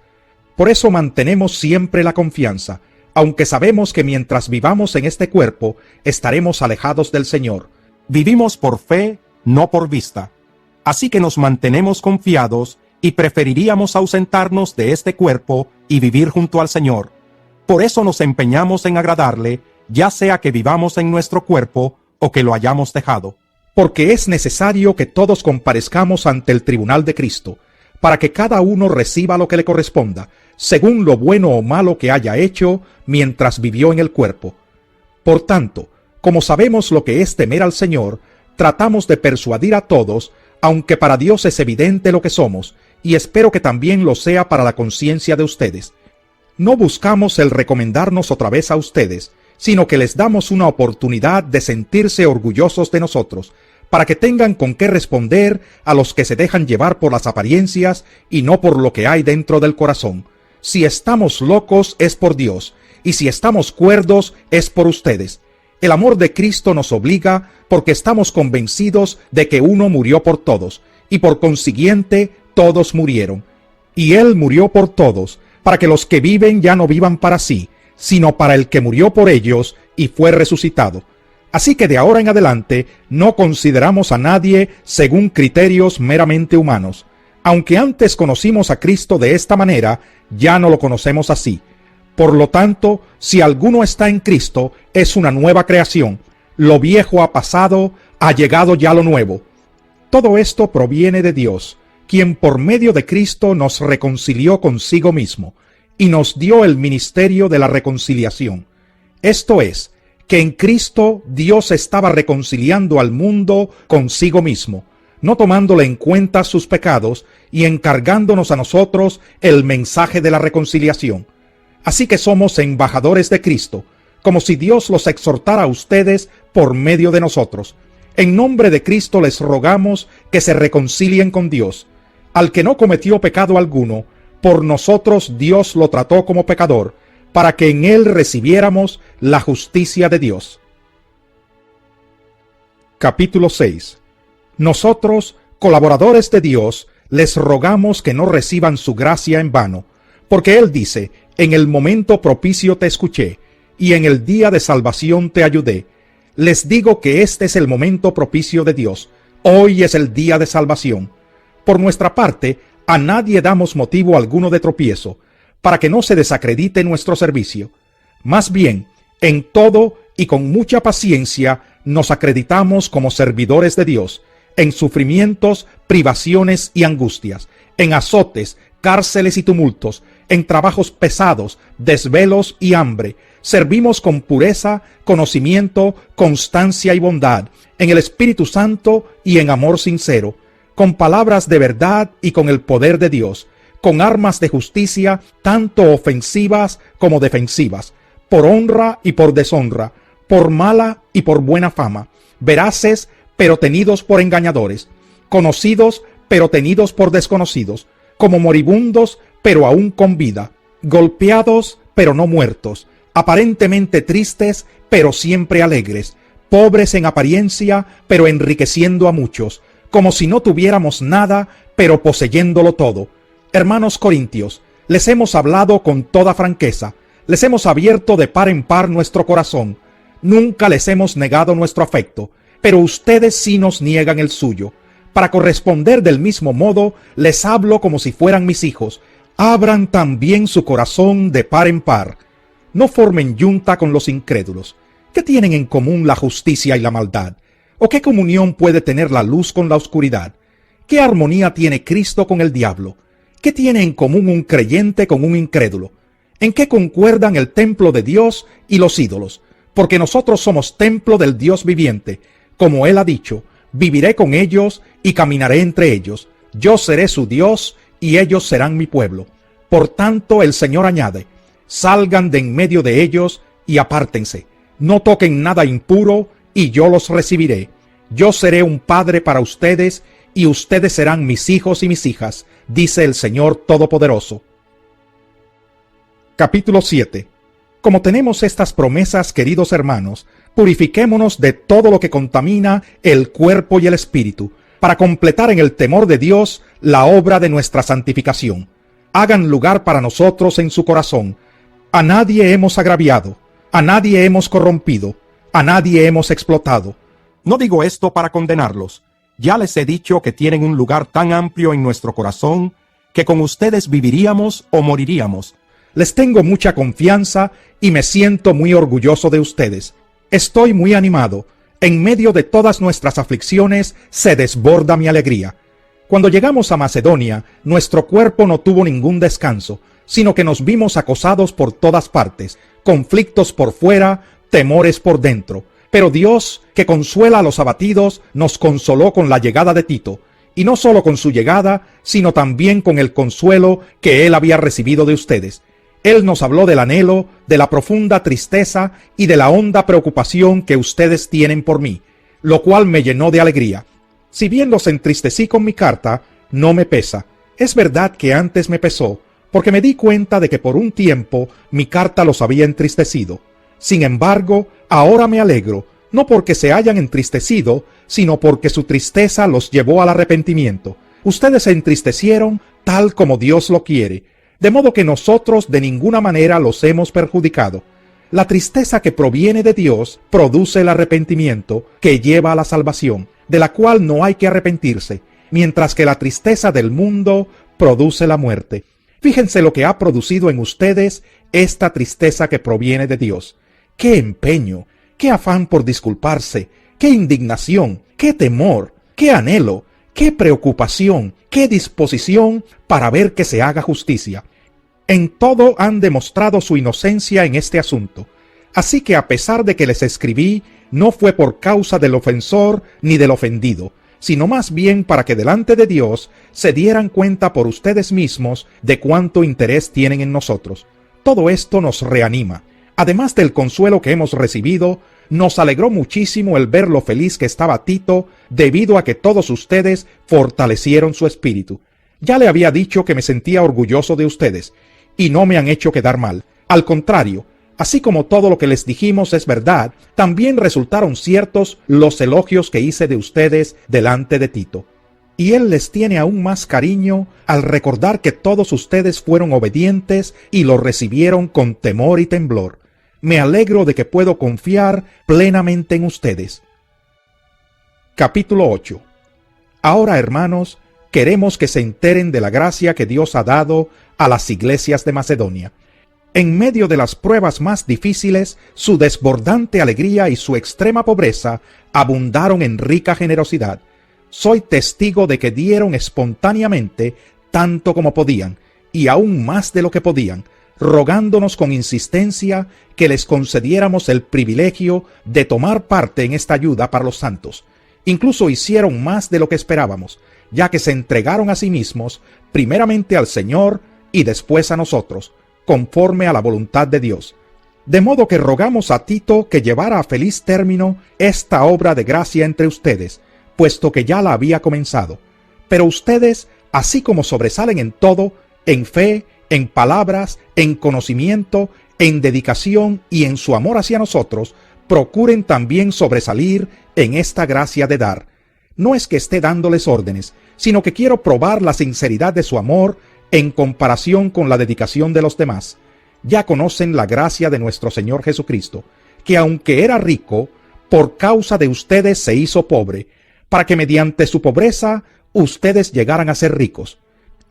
[SPEAKER 1] Por eso mantenemos siempre la confianza, aunque sabemos que mientras vivamos en este cuerpo, estaremos alejados del Señor.
[SPEAKER 3] Vivimos por fe, no por vista. Así que nos mantenemos confiados y preferiríamos ausentarnos de este cuerpo y vivir junto al Señor. Por eso nos empeñamos en agradarle, ya sea que vivamos en nuestro cuerpo o que lo hayamos dejado.
[SPEAKER 1] Porque es necesario que todos comparezcamos ante el tribunal de Cristo, para que cada uno reciba lo que le corresponda, según lo bueno o malo que haya hecho mientras vivió en el cuerpo. Por tanto, como sabemos lo que es temer al Señor, tratamos de persuadir a todos, aunque para Dios es evidente lo que somos, y espero que también lo sea para la conciencia de ustedes. No buscamos el recomendarnos otra vez a ustedes, sino que les damos una oportunidad de sentirse orgullosos de nosotros, para que tengan con qué responder a los que se dejan llevar por las apariencias y no por lo que hay dentro del corazón. Si estamos locos es por Dios, y si estamos cuerdos es por ustedes. El amor de Cristo nos obliga porque estamos convencidos de que uno murió por todos, y por consiguiente todos murieron. Y Él murió por todos, para que los que viven ya no vivan para sí, sino para el que murió por ellos y fue resucitado. Así que de ahora en adelante no consideramos a nadie según criterios meramente humanos. Aunque antes conocimos a Cristo de esta manera, ya no lo conocemos así. Por lo tanto, si alguno está en Cristo, es una nueva creación. Lo viejo ha pasado, ha llegado ya lo nuevo. Todo esto proviene de Dios, quien por medio de Cristo nos reconcilió consigo mismo, y nos dio el ministerio de la reconciliación. Esto es, que en Cristo Dios estaba reconciliando al mundo consigo mismo, no tomándole en cuenta sus pecados y encargándonos a nosotros el mensaje de la reconciliación. Así que somos embajadores de Cristo, como si Dios los exhortara a ustedes por medio de nosotros. En nombre de Cristo les rogamos que se reconcilien con Dios. Al que no cometió pecado alguno, por nosotros Dios lo trató como pecador, para que en él recibiéramos la justicia de Dios. Capítulo 6. Nosotros, colaboradores de Dios, les rogamos que no reciban su gracia en vano, porque Él dice: en el momento propicio te escuché, y en el día de salvación te ayudé. Les digo que este es el momento propicio de Dios. Hoy es el día de salvación. Por nuestra parte, a nadie damos motivo alguno de tropiezo, para que no se desacredite nuestro servicio. Más bien, en todo y con mucha paciencia nos acreditamos como servidores de Dios, en sufrimientos, privaciones y angustias, en azotes, cárceles y tumultos, en trabajos pesados, desvelos y hambre. Servimos con pureza, conocimiento, constancia y bondad, en el Espíritu Santo y en amor sincero, con palabras de verdad y con el poder de Dios, con armas de justicia, tanto ofensivas como defensivas, por honra y por deshonra, por mala y por buena fama, veraces, pero tenidos por engañadores, conocidos, pero tenidos por desconocidos, como moribundos, pero aún con vida, golpeados, pero no muertos, aparentemente tristes, pero siempre alegres, pobres en apariencia, pero enriqueciendo a muchos, como si no tuviéramos nada, pero poseyéndolo todo. Hermanos corintios, les hemos hablado con toda franqueza, les hemos abierto de par en par nuestro corazón, nunca les hemos negado nuestro afecto, pero ustedes sí nos niegan el suyo. Para corresponder del mismo modo, les hablo como si fueran mis hijos. Abran también su corazón de par en par. No formen yunta con los incrédulos. ¿Qué tienen en común la justicia y la maldad? ¿O qué comunión puede tener la luz con la oscuridad? ¿Qué armonía tiene Cristo con el diablo? ¿Qué tiene en común un creyente con un incrédulo? ¿En qué concuerdan el templo de Dios y los ídolos? Porque nosotros somos templo del Dios viviente. Como Él ha dicho: viviré con ellos y caminaré entre ellos. Yo seré su Dios y ellos serán mi pueblo. Por tanto, el Señor añade: salgan de en medio de ellos y apártense. No toquen nada impuro y yo los recibiré. Yo seré un padre para ustedes y ustedes serán mis hijos y mis hijas, dice el Señor Todopoderoso. Capítulo 7. Como tenemos estas promesas, queridos hermanos, purifiquémonos de todo lo que contamina el cuerpo y el espíritu, para completar en el temor de Dios la obra de nuestra santificación. Hagan lugar para nosotros en su corazón. A nadie hemos agraviado, a nadie hemos corrompido, a nadie hemos explotado.
[SPEAKER 3] No digo esto para condenarlos. Ya les he dicho que tienen un lugar tan amplio en nuestro corazón que con ustedes viviríamos o moriríamos.
[SPEAKER 1] Les tengo mucha confianza y me siento muy orgulloso de ustedes. Estoy muy animado. En medio de todas nuestras aflicciones se desborda mi alegría. Cuando llegamos a Macedonia, nuestro cuerpo no tuvo ningún descanso, sino que nos vimos acosados por todas partes, conflictos por fuera, temores por dentro. Pero Dios, que consuela a los abatidos, nos consoló con la llegada de Tito, y no solo con su llegada, sino también con el consuelo que él había recibido de ustedes. Él nos habló del anhelo, de la profunda tristeza y de la honda preocupación que ustedes tienen por mí, lo cual me llenó de alegría. Si bien los entristecí con mi carta, no me pesa. Es verdad que antes me pesó, porque me di cuenta de que por un tiempo mi carta los había entristecido. Sin embargo, Ahora me alegro, no porque se hayan entristecido, sino porque su tristeza los llevó al arrepentimiento. Ustedes se entristecieron tal como Dios lo quiere, de modo que nosotros de ninguna manera los hemos perjudicado. La tristeza que proviene de Dios produce el arrepentimiento que lleva a la salvación, de la cual no hay que arrepentirse, mientras que la tristeza del mundo produce la muerte. Fíjense lo que ha producido en ustedes esta tristeza que proviene de Dios. ¡Qué empeño! ¡Qué afán por disculparse! ¡Qué indignación! ¡Qué temor! ¡Qué anhelo! ¡Qué preocupación! ¡Qué disposición para ver que se haga justicia! En todo han demostrado su inocencia en este asunto. Así que a pesar de que les escribí, no fue por causa del ofensor ni del ofendido, sino más bien para que delante de Dios se dieran cuenta por ustedes mismos de cuánto interés tienen en nosotros. Todo esto nos reanima. Además del consuelo que hemos recibido, nos alegró muchísimo el ver lo feliz que estaba Tito debido a que todos ustedes fortalecieron su espíritu. Ya le había dicho que me sentía orgulloso de ustedes, y no me han hecho quedar mal. Al contrario, así como todo lo que les dijimos es verdad, también resultaron ciertos los elogios que hice de ustedes delante de Tito. Y él les tiene aún más cariño al recordar que todos ustedes fueron obedientes y lo recibieron con temor y temblor. Me alegro de que puedo confiar plenamente en ustedes. Capítulo 8. Ahora, hermanos, queremos que se enteren de la gracia que Dios ha dado a las iglesias de Macedonia. En medio de las pruebas más difíciles, su desbordante alegría y su extrema pobreza abundaron en rica generosidad. Soy testigo de que dieron espontáneamente tanto como podían, y aún más de lo que podían, rogándonos con insistencia que les concediéramos el privilegio de tomar parte en esta ayuda para los santos. Incluso hicieron más de lo que esperábamos, ya que se entregaron a sí mismos, primeramente al Señor y después a nosotros, conforme a la voluntad de Dios. De modo que rogamos a Tito que llevara a feliz término esta obra de gracia entre ustedes, puesto que ya la había comenzado. Pero ustedes, así como sobresalen en todo, en fe, en palabras, en conocimiento, en dedicación y en su amor hacia nosotros, procuren también sobresalir en esta gracia de dar. No es que esté dándoles órdenes, sino que quiero probar la sinceridad de su amor en comparación con la dedicación de los demás. Ya conocen la gracia de nuestro Señor Jesucristo, que aunque era rico, por causa de ustedes se hizo pobre, para que mediante su pobreza ustedes llegaran a ser ricos.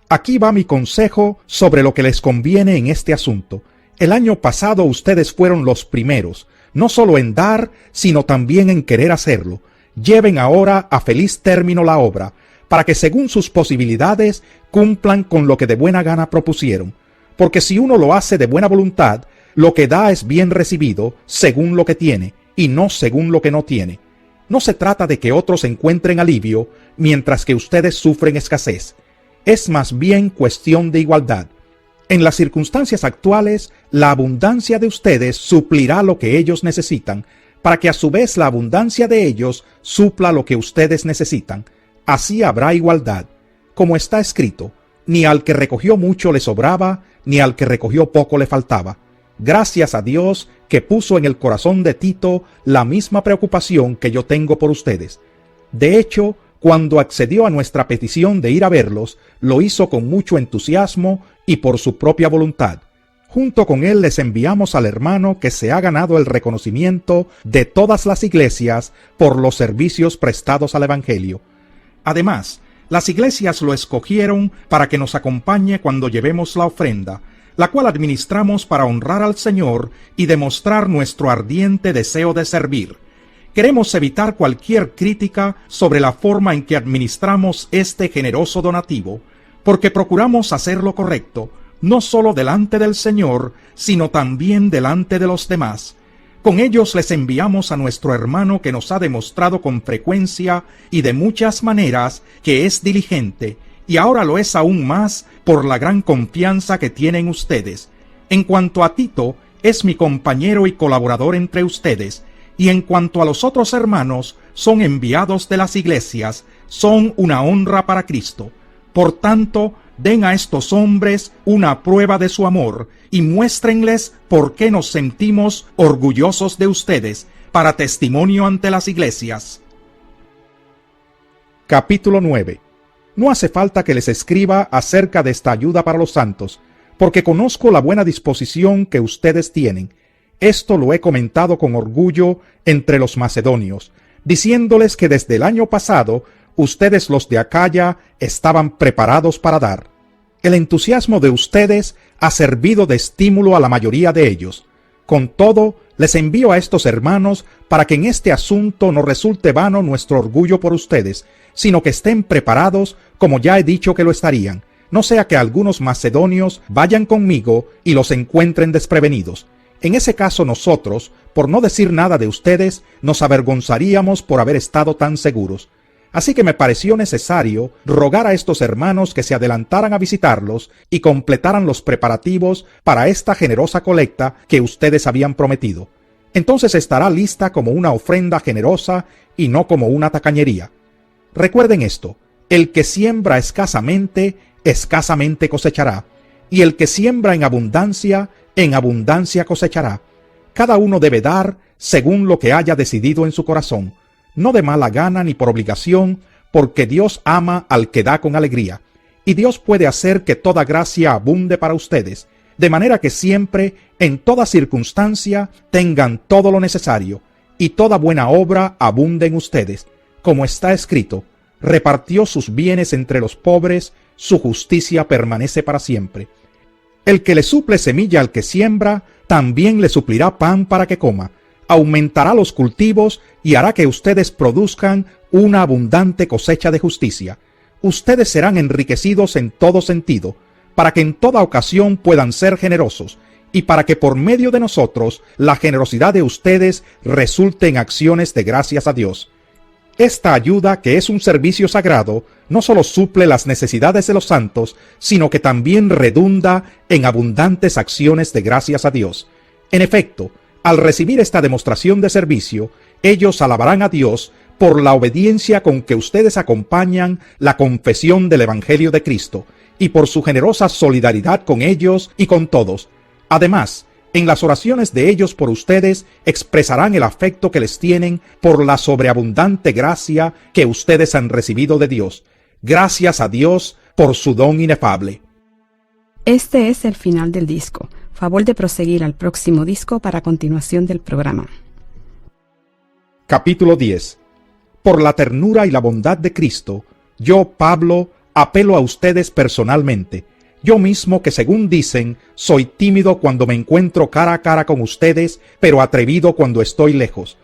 [SPEAKER 1] Aquí va mi consejo sobre lo que les conviene en este asunto. El año pasado ustedes fueron los primeros, no solo en dar, sino también en querer hacerlo. Lleven ahora a feliz término la obra, para que según sus posibilidades cumplan con lo que de buena gana propusieron. Porque si uno lo hace de buena voluntad, lo que da es bien recibido según lo que tiene, y no según lo que no tiene. No se trata de que otros encuentren alivio, mientras que ustedes sufren escasez. Es más bien cuestión de igualdad. En las circunstancias actuales, la abundancia de ustedes suplirá lo que ellos necesitan, para que a su vez la abundancia de ellos supla lo que ustedes necesitan. Así habrá igualdad. Como está escrito, ni al que recogió mucho le sobraba, ni al que recogió poco le faltaba. Gracias a Dios que puso en el corazón de Tito la misma preocupación que yo tengo por ustedes. De hecho, cuando accedió a nuestra petición de ir a verlos, lo hizo con mucho entusiasmo y por su propia voluntad. Junto con él les enviamos al hermano que se ha ganado el reconocimiento de todas las iglesias por los servicios prestados al Evangelio. Además, las iglesias lo escogieron para que nos acompañe cuando llevemos la ofrenda, la cual administramos para honrar al Señor y demostrar nuestro ardiente deseo de servir. Queremos evitar cualquier crítica sobre la forma en que administramos este generoso donativo, porque procuramos hacer lo correcto, no solo delante del Señor, sino también delante de los demás. Con ellos les enviamos a nuestro hermano que nos ha demostrado con frecuencia y de muchas maneras que es diligente, y ahora lo es aún más por la gran confianza que tienen ustedes. En cuanto a Tito, es mi compañero y colaborador entre ustedes, y en cuanto a los otros hermanos, son enviados de las iglesias, son una honra para Cristo. Por tanto, den a estos hombres una prueba de su amor y muéstrenles por qué nos sentimos orgullosos de ustedes para testimonio ante las iglesias. Capítulo 9. No hace falta que les escriba acerca de esta ayuda para los santos, porque conozco la buena disposición que ustedes tienen. Esto lo he comentado con orgullo entre los macedonios, diciéndoles que desde el año pasado ustedes los de Acaya estaban preparados para dar. El entusiasmo de ustedes ha servido de estímulo a la mayoría de ellos. Con todo, les envío a estos hermanos para que en este asunto no resulte vano nuestro orgullo por ustedes, sino que estén preparados como ya he dicho que lo estarían, no sea que algunos macedonios vayan conmigo y los encuentren desprevenidos. En ese caso nosotros, por no decir nada de ustedes, nos avergonzaríamos por haber estado tan seguros. Así que me pareció necesario rogar a estos hermanos que se adelantaran a visitarlos y completaran los preparativos para esta generosa colecta que ustedes habían prometido. Entonces estará lista como una ofrenda generosa y no como una tacañería. Recuerden esto: el que siembra escasamente, escasamente cosechará, y el que siembra en abundancia cosechará. Cada uno debe dar según lo que haya decidido en su corazón, no de mala gana ni por obligación, porque Dios ama al que da con alegría, y Dios puede hacer que toda gracia abunde para ustedes, de manera que siempre, en toda circunstancia, tengan todo lo necesario, y toda buena obra abunde en ustedes. Como está escrito: repartió sus bienes entre los pobres, su justicia permanece para siempre. El que le suple semilla al que siembra, también le suplirá pan para que coma, aumentará los cultivos y hará que ustedes produzcan una abundante cosecha de justicia. Ustedes serán enriquecidos en todo sentido, para que en toda ocasión puedan ser generosos, y para que por medio de nosotros la generosidad de ustedes resulte en acciones de gracias a Dios. Esta ayuda, que es un servicio sagrado, no solo suple las necesidades de los santos, sino que también redunda en abundantes acciones de gracias a Dios. En efecto, al recibir esta demostración de servicio, ellos alabarán a Dios por la obediencia con que ustedes acompañan la confesión del Evangelio de Cristo, y por su generosa solidaridad con ellos y con todos. Además, en las oraciones de ellos por ustedes expresarán el afecto que les tienen por la sobreabundante gracia que ustedes han recibido de Dios. Gracias a Dios por su don inefable.
[SPEAKER 2] Este es el final del disco. Favor de proseguir al próximo disco para continuación del programa.
[SPEAKER 1] Capítulo 10. Por la ternura y la bondad de Cristo, yo, Pablo, apelo a ustedes personalmente. Yo mismo, que según dicen, soy tímido cuando me encuentro cara a cara con ustedes, pero atrevido cuando estoy lejos.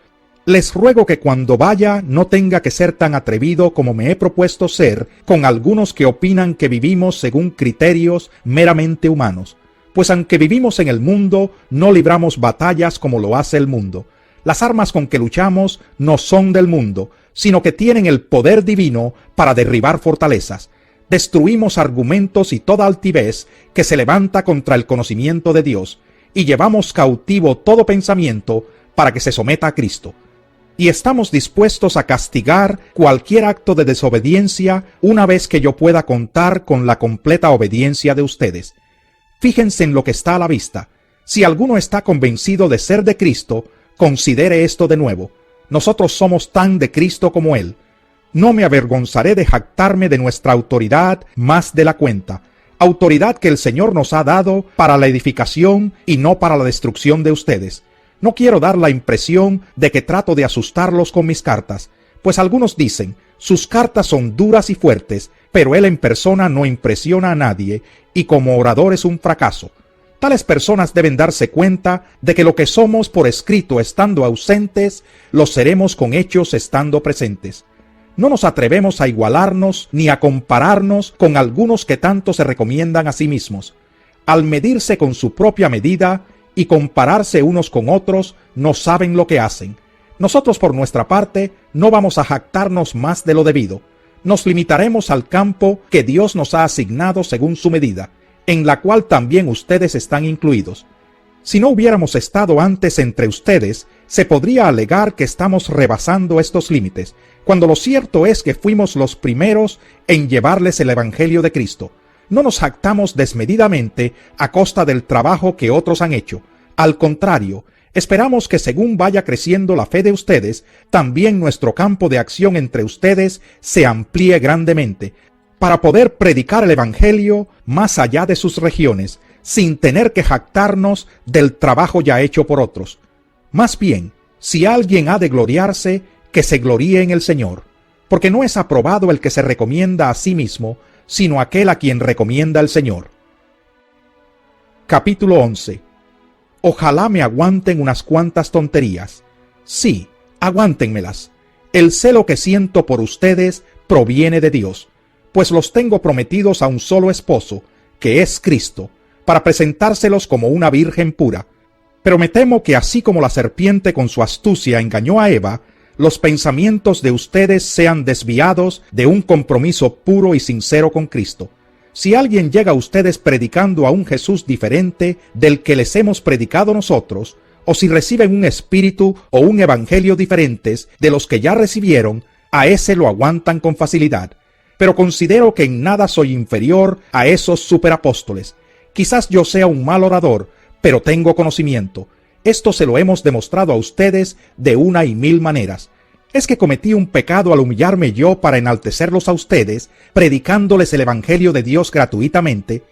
[SPEAKER 1] Les ruego que cuando vaya no tenga que ser tan atrevido como me he propuesto ser con algunos que opinan que vivimos según criterios meramente humanos. Pues aunque vivimos en el mundo, no libramos batallas como lo hace el mundo. Las armas con que luchamos no son del mundo, sino que tienen el poder divino para derribar fortalezas. Destruimos argumentos y toda altivez que se levanta contra el conocimiento de Dios, y llevamos cautivo todo pensamiento para que se someta a Cristo. Y estamos dispuestos a castigar cualquier acto de desobediencia una vez que yo pueda contar con la completa obediencia de ustedes. Fíjense en lo que está a la vista. Si alguno está convencido de ser de Cristo, considere esto de nuevo. Nosotros somos tan de Cristo como Él. No me avergonzaré de jactarme de nuestra autoridad más de la cuenta, autoridad que el Señor nos ha dado para la edificación y no para la destrucción de ustedes. No quiero dar la impresión de que trato de asustarlos con mis cartas, pues algunos dicen, sus cartas son duras y fuertes, pero él en persona no impresiona a nadie y como orador es un fracaso. Tales personas deben darse cuenta de que lo que somos por escrito estando ausentes, lo seremos con hechos estando presentes. No nos atrevemos a igualarnos ni a compararnos con algunos que tanto se recomiendan a sí mismos. Al medirse con su propia medida y compararse unos con otros, no saben lo que hacen. Nosotros por nuestra parte no vamos a jactarnos más de lo debido. Nos limitaremos al campo que Dios nos ha asignado según su medida, en la cual también ustedes están incluidos. Si no hubiéramos estado antes entre ustedes, se podría alegar que estamos rebasando estos límites, cuando lo cierto es que fuimos los primeros en llevarles el Evangelio de Cristo. No nos jactamos desmedidamente a costa del trabajo que otros han hecho. Al contrario, esperamos que según vaya creciendo la fe de ustedes, también nuestro campo de acción entre ustedes se amplíe grandemente, para poder predicar el Evangelio más allá de sus regiones, sin tener que jactarnos del trabajo ya hecho por otros. Más bien, si alguien ha de gloriarse, que se gloríe en el Señor, porque no es aprobado el que se recomienda a sí mismo, sino aquel a quien recomienda el Señor. Capítulo 11. Ojalá me aguanten unas cuantas tonterías. Sí, aguántenmelas. El celo que siento por ustedes proviene de Dios, pues los tengo prometidos a un solo esposo, que es Cristo, para presentárselos como una virgen pura. Pero me temo que así como la serpiente con su astucia engañó a Eva, los pensamientos de ustedes sean desviados de un compromiso puro y sincero con Cristo. Si alguien llega a ustedes predicando a un Jesús diferente del que les hemos predicado nosotros, o si reciben un espíritu o un evangelio diferentes de los que ya recibieron, a ese lo aguantan con facilidad. Pero considero que en nada soy inferior a esos superapóstoles. Quizás yo sea un mal orador, pero tengo conocimiento. Esto se lo hemos demostrado a ustedes de una y mil maneras. ¿Es que cometí un pecado al humillarme yo para enaltecerlos a ustedes, predicándoles el Evangelio de Dios gratuitamente?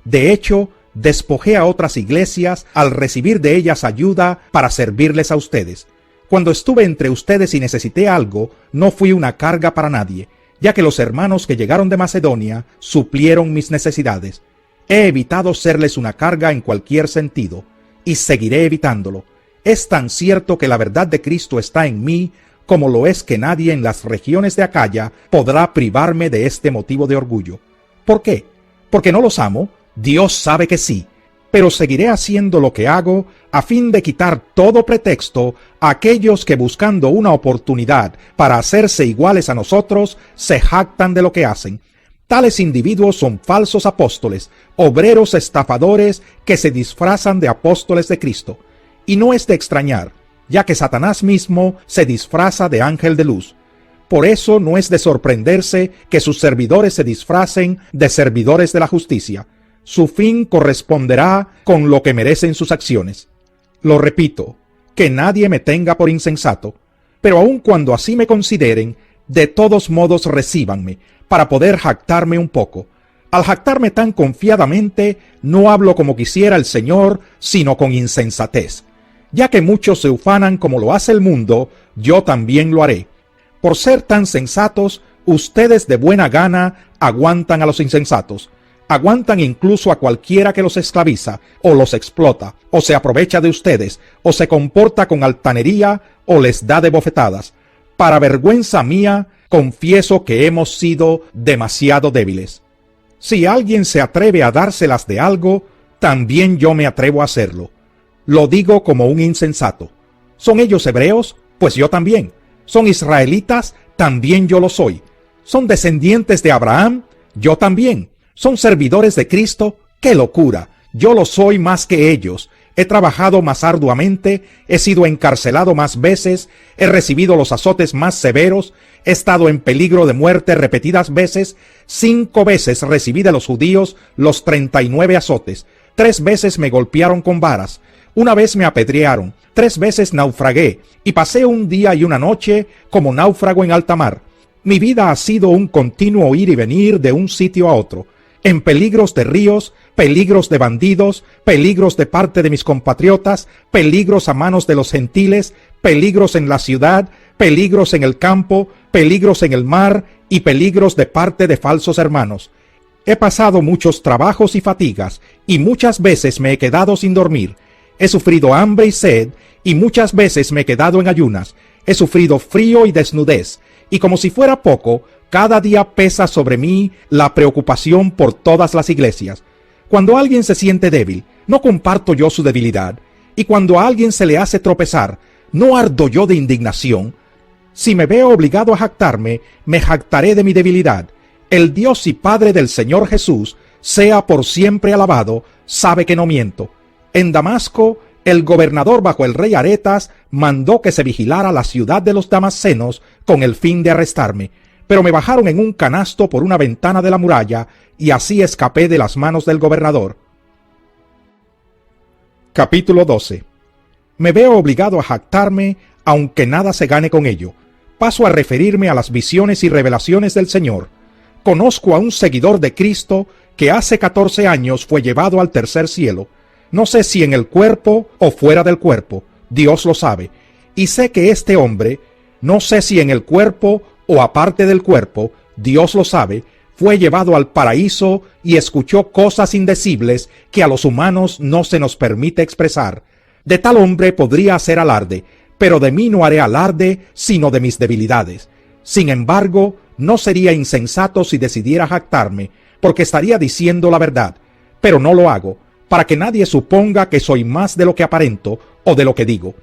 [SPEAKER 1] De hecho, despojé a otras iglesias al recibir de ellas ayuda para servirles a ustedes. Cuando estuve entre ustedes y necesité algo, no fui una carga para nadie, ya que los hermanos que llegaron de Macedonia suplieron mis necesidades. He evitado serles una carga en cualquier sentido, y seguiré evitándolo. Es tan cierto que la verdad de Cristo está en mí, como lo es que nadie en las regiones de Acaya podrá privarme de este motivo de orgullo. ¿Por qué? ¿Porque no los amo? Dios sabe que sí, pero seguiré haciendo lo que hago a fin de quitar todo pretexto a aquellos que buscando una oportunidad para hacerse iguales a nosotros, se jactan de lo que hacen. Tales individuos son falsos apóstoles, obreros estafadores que se disfrazan de apóstoles de Cristo. Y no es de extrañar, ya que Satanás mismo se disfraza de ángel de luz. Por eso no es de sorprenderse que sus servidores se disfracen de servidores de la justicia. Su fin corresponderá con lo que merecen sus acciones. Lo repito, que nadie me tenga por insensato, pero aun cuando así me consideren, de todos modos recíbanme, para poder jactarme un poco. Al jactarme tan confiadamente, no hablo como quisiera el Señor, sino con insensatez. Ya que muchos se ufanan como lo hace el mundo, yo también lo haré. Por ser tan sensatos, ustedes de buena gana aguantan a los insensatos. Aguantan incluso a cualquiera que los esclaviza, o los explota, o se aprovecha de ustedes, o se comporta con altanería, o les da de bofetadas. Para vergüenza mía, confieso que hemos sido demasiado débiles. Si alguien se atreve a dárselas de algo, también yo me atrevo a hacerlo. Lo digo como un insensato. ¿Son ellos hebreos? Pues yo también. ¿Son israelitas? También yo lo soy. ¿Son descendientes de Abraham? Yo también. ¿Son servidores de Cristo? ¡Qué locura! Yo lo soy más que ellos. He trabajado más arduamente, he sido encarcelado más veces, he recibido los azotes más severos, he estado en peligro de muerte repetidas veces, 5 veces recibí de los judíos los 39 azotes, 3 veces me golpearon con varas, 1 vez me apedrearon, 3 veces naufragué, y pasé un día y una noche como náufrago en alta mar. Mi vida ha sido un continuo ir y venir de un sitio a otro, en peligros de ríos, peligros de bandidos, peligros de parte de mis compatriotas, peligros a manos de los gentiles, peligros en la ciudad, peligros en el campo, peligros en el mar y peligros de parte de falsos hermanos. He pasado muchos trabajos y fatigas, y muchas veces me he quedado sin dormir. He sufrido hambre y sed, y muchas veces me he quedado en ayunas. He sufrido frío y desnudez, y como si fuera poco, cada día pesa sobre mí la preocupación por todas las iglesias. Cuando alguien se siente débil, no comparto yo su debilidad, y cuando a alguien se le hace tropezar, no ardo yo de indignación. Si me veo obligado a jactarme, me jactaré de mi debilidad. El Dios y Padre del Señor Jesús, sea por siempre alabado, sabe que no miento. En Damasco, el gobernador bajo el rey Aretas mandó que se vigilara la ciudad de los damascenos con el fin de arrestarme. pero me bajaron en un canasto por una ventana de la muralla y así escapé de las manos del gobernador. Capítulo 12. Me veo obligado a jactarme, aunque nada se gane con ello. Paso a referirme a las visiones y revelaciones del Señor. Conozco a un seguidor de Cristo que hace 14 años fue llevado al tercer cielo. No sé si en el cuerpo o fuera del cuerpo, Dios lo sabe. Y sé que este hombre, no sé si en el cuerpo o aparte del cuerpo, Dios lo sabe, fue llevado al paraíso y escuchó cosas indecibles que a los humanos no se nos permite expresar. De tal hombre podría hacer alarde, pero de mí no haré alarde, sino de mis debilidades. Sin embargo, no sería insensato si decidiera jactarme, porque estaría diciendo la verdad, pero no lo hago, para que nadie suponga que soy más de lo que aparento o de lo que digo.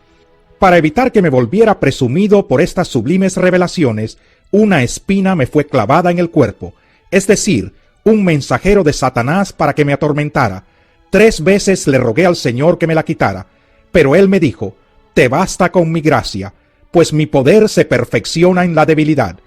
[SPEAKER 1] Para evitar que me volviera presumido por estas sublimes revelaciones, una espina me fue clavada en el cuerpo, es decir, un mensajero de Satanás para que me atormentara. 3 veces le rogué al Señor que me la quitara, pero él me dijo: te basta con mi gracia, pues mi poder se perfecciona en la debilidad.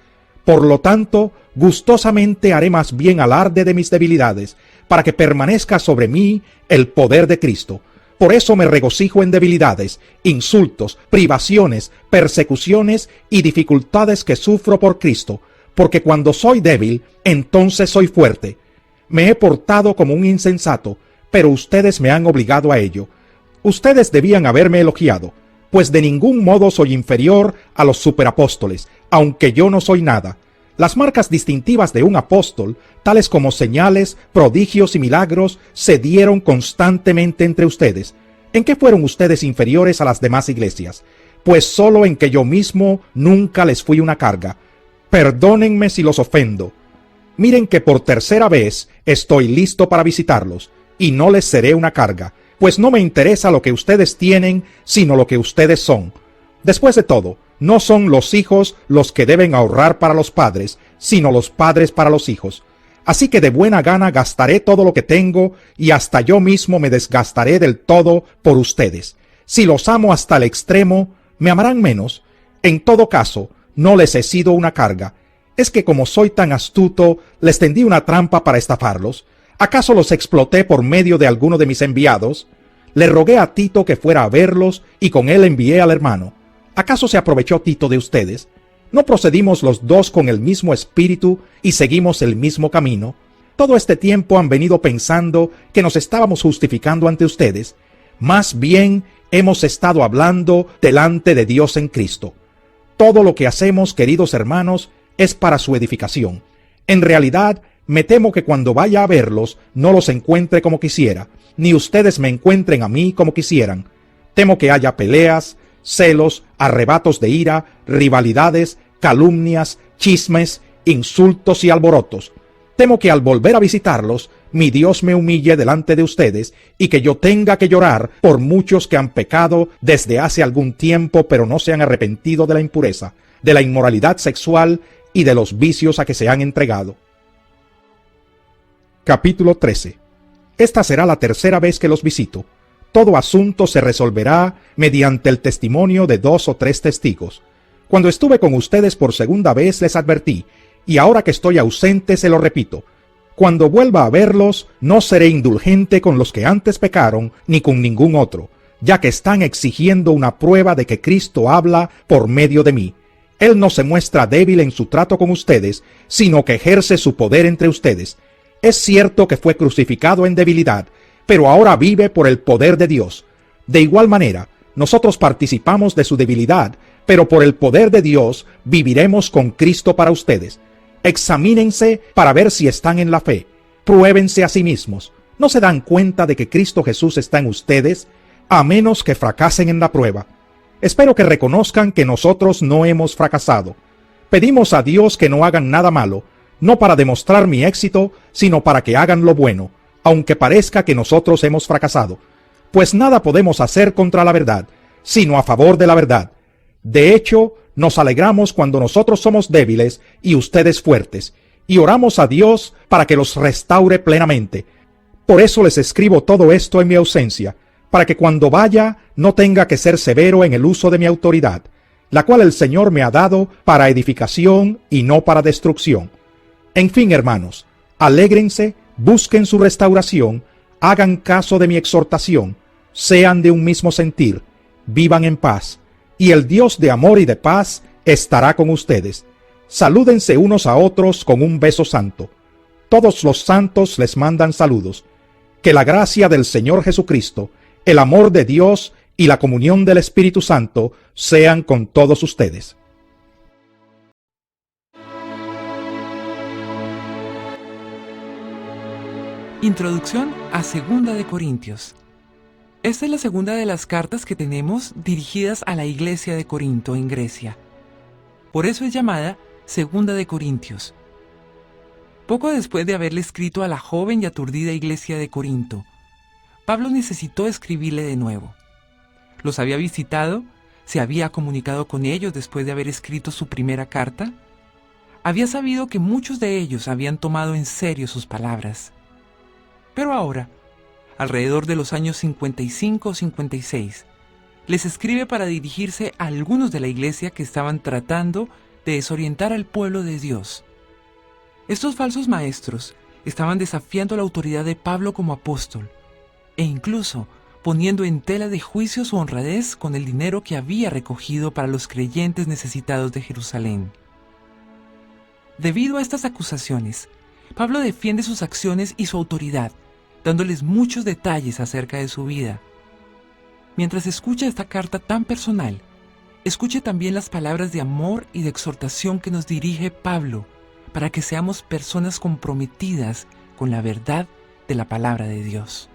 [SPEAKER 1] Por lo tanto, gustosamente haré más bien alarde de mis debilidades, para que permanezca sobre mí el poder de Cristo. Por eso me regocijo en debilidades, insultos, privaciones, persecuciones y dificultades que sufro por Cristo, porque cuando soy débil, entonces soy fuerte. Me he portado como un insensato, pero ustedes me han obligado a ello. Ustedes debían haberme elogiado, pues de ningún modo soy inferior a los superapóstoles, aunque yo no soy nada. Las marcas distintivas de un apóstol, tales como señales, prodigios y milagros, se dieron constantemente entre ustedes. ¿En qué fueron ustedes inferiores a las demás iglesias? Pues solo en que yo mismo nunca les fui una carga. Perdónenme si los ofendo. Miren que por 3ª vez estoy listo para visitarlos, y no les seré una carga, pues no me interesa lo que ustedes tienen, sino lo que ustedes son. Después de todo, no son los hijos los que deben ahorrar para los padres, sino los padres para los hijos. Así que de buena gana gastaré todo lo que tengo, y hasta yo mismo me desgastaré del todo por ustedes. Si los amo hasta el extremo, ¿me amarán menos? En todo caso, no les he sido una carga. ¿Es que como soy tan astuto, les tendí una trampa para estafarlos? ¿Acaso los exploté por medio de alguno de mis enviados? Le rogué a Tito que fuera a verlos, y con él envié al hermano. ¿Acaso se aprovechó Tito de ustedes? ¿No procedimos los dos con el mismo espíritu y seguimos el mismo camino? Todo este tiempo han venido pensando que nos estábamos justificando ante ustedes. Más bien hemos estado hablando delante de Dios en Cristo. Todo lo que hacemos, queridos hermanos, es para su edificación. En realidad, me temo que cuando vaya a verlos no los encuentre como quisiera, ni ustedes me encuentren a mí como quisieran. Temo que haya peleas, celos, arrebatos de ira, rivalidades, calumnias, chismes, insultos y alborotos. Temo que al volver a visitarlos, mi Dios me humille delante de ustedes y que yo tenga que llorar por muchos que han pecado desde hace algún tiempo pero no se han arrepentido de la impureza, de la inmoralidad sexual y de los vicios a que se han entregado. Capítulo 13. Esta será la 3ª vez que los visito. Todo asunto se resolverá mediante el testimonio de 2 o 3 testigos. Cuando estuve con ustedes por 2ª vez les advertí, y ahora que estoy ausente se lo repito. Cuando vuelva a verlos, no seré indulgente con los que antes pecaron, ni con ningún otro, ya que están exigiendo una prueba de que Cristo habla por medio de mí. Él no se muestra débil en su trato con ustedes, sino que ejerce su poder entre ustedes. Es cierto que fue crucificado en debilidad, pero ahora vive por el poder de Dios. De igual manera, nosotros participamos de su debilidad, pero por el poder de Dios viviremos con Cristo para ustedes. Examínense para ver si están en la fe. Pruébense a sí mismos. ¿No se dan cuenta de que Cristo Jesús está en ustedes? A menos que fracasen en la prueba. Espero que reconozcan que nosotros no hemos fracasado. Pedimos a Dios que no hagan nada malo, no para demostrar mi éxito, sino para que hagan lo bueno, aunque parezca que nosotros hemos fracasado. Pues nada podemos hacer contra la verdad, sino a favor de la verdad. De hecho, nos alegramos cuando nosotros somos débiles y ustedes fuertes, y oramos a Dios para que los restaure plenamente. Por eso les escribo todo esto en mi ausencia, para que cuando vaya no tenga que ser severo en el uso de mi autoridad. la cual el Señor me ha dado para edificación y no para destrucción. En fin, hermanos, alégrense, busquen su restauración, hagan caso de mi exhortación, sean de un mismo sentir, vivan en paz, y el Dios de amor y de paz estará con ustedes. Salúdense unos a otros con un beso santo. Todos los santos les mandan saludos. Que la gracia del Señor Jesucristo, el amor de Dios y la comunión del Espíritu Santo sean con todos ustedes.
[SPEAKER 5] Introducción a Segunda de Corintios. Esta es la segunda de las cartas que tenemos dirigidas a la iglesia de Corinto en Grecia. Por eso es llamada Segunda de Corintios. Poco después de haberle escrito a la joven y aturdida iglesia de Corinto, Pablo necesitó escribirle de nuevo. Los había visitado, se había comunicado con ellos después de haber escrito su primera carta. Había sabido que muchos de ellos habían tomado en serio sus palabras. Pero ahora, alrededor de los años 55 o 56, les escribe para dirigirse a algunos de la iglesia que estaban tratando de desorientar al pueblo de Dios. Estos falsos maestros estaban desafiando la autoridad de Pablo como apóstol e incluso poniendo en tela de juicio su honradez con el dinero que había recogido para los creyentes necesitados de Jerusalén. Debido a estas acusaciones, Pablo defiende sus acciones y su autoridad, dándoles muchos detalles acerca de su vida. Mientras escucha esta carta tan personal, escuche también las palabras de amor y de exhortación que nos dirige Pablo para que seamos personas comprometidas con la verdad de la palabra de Dios.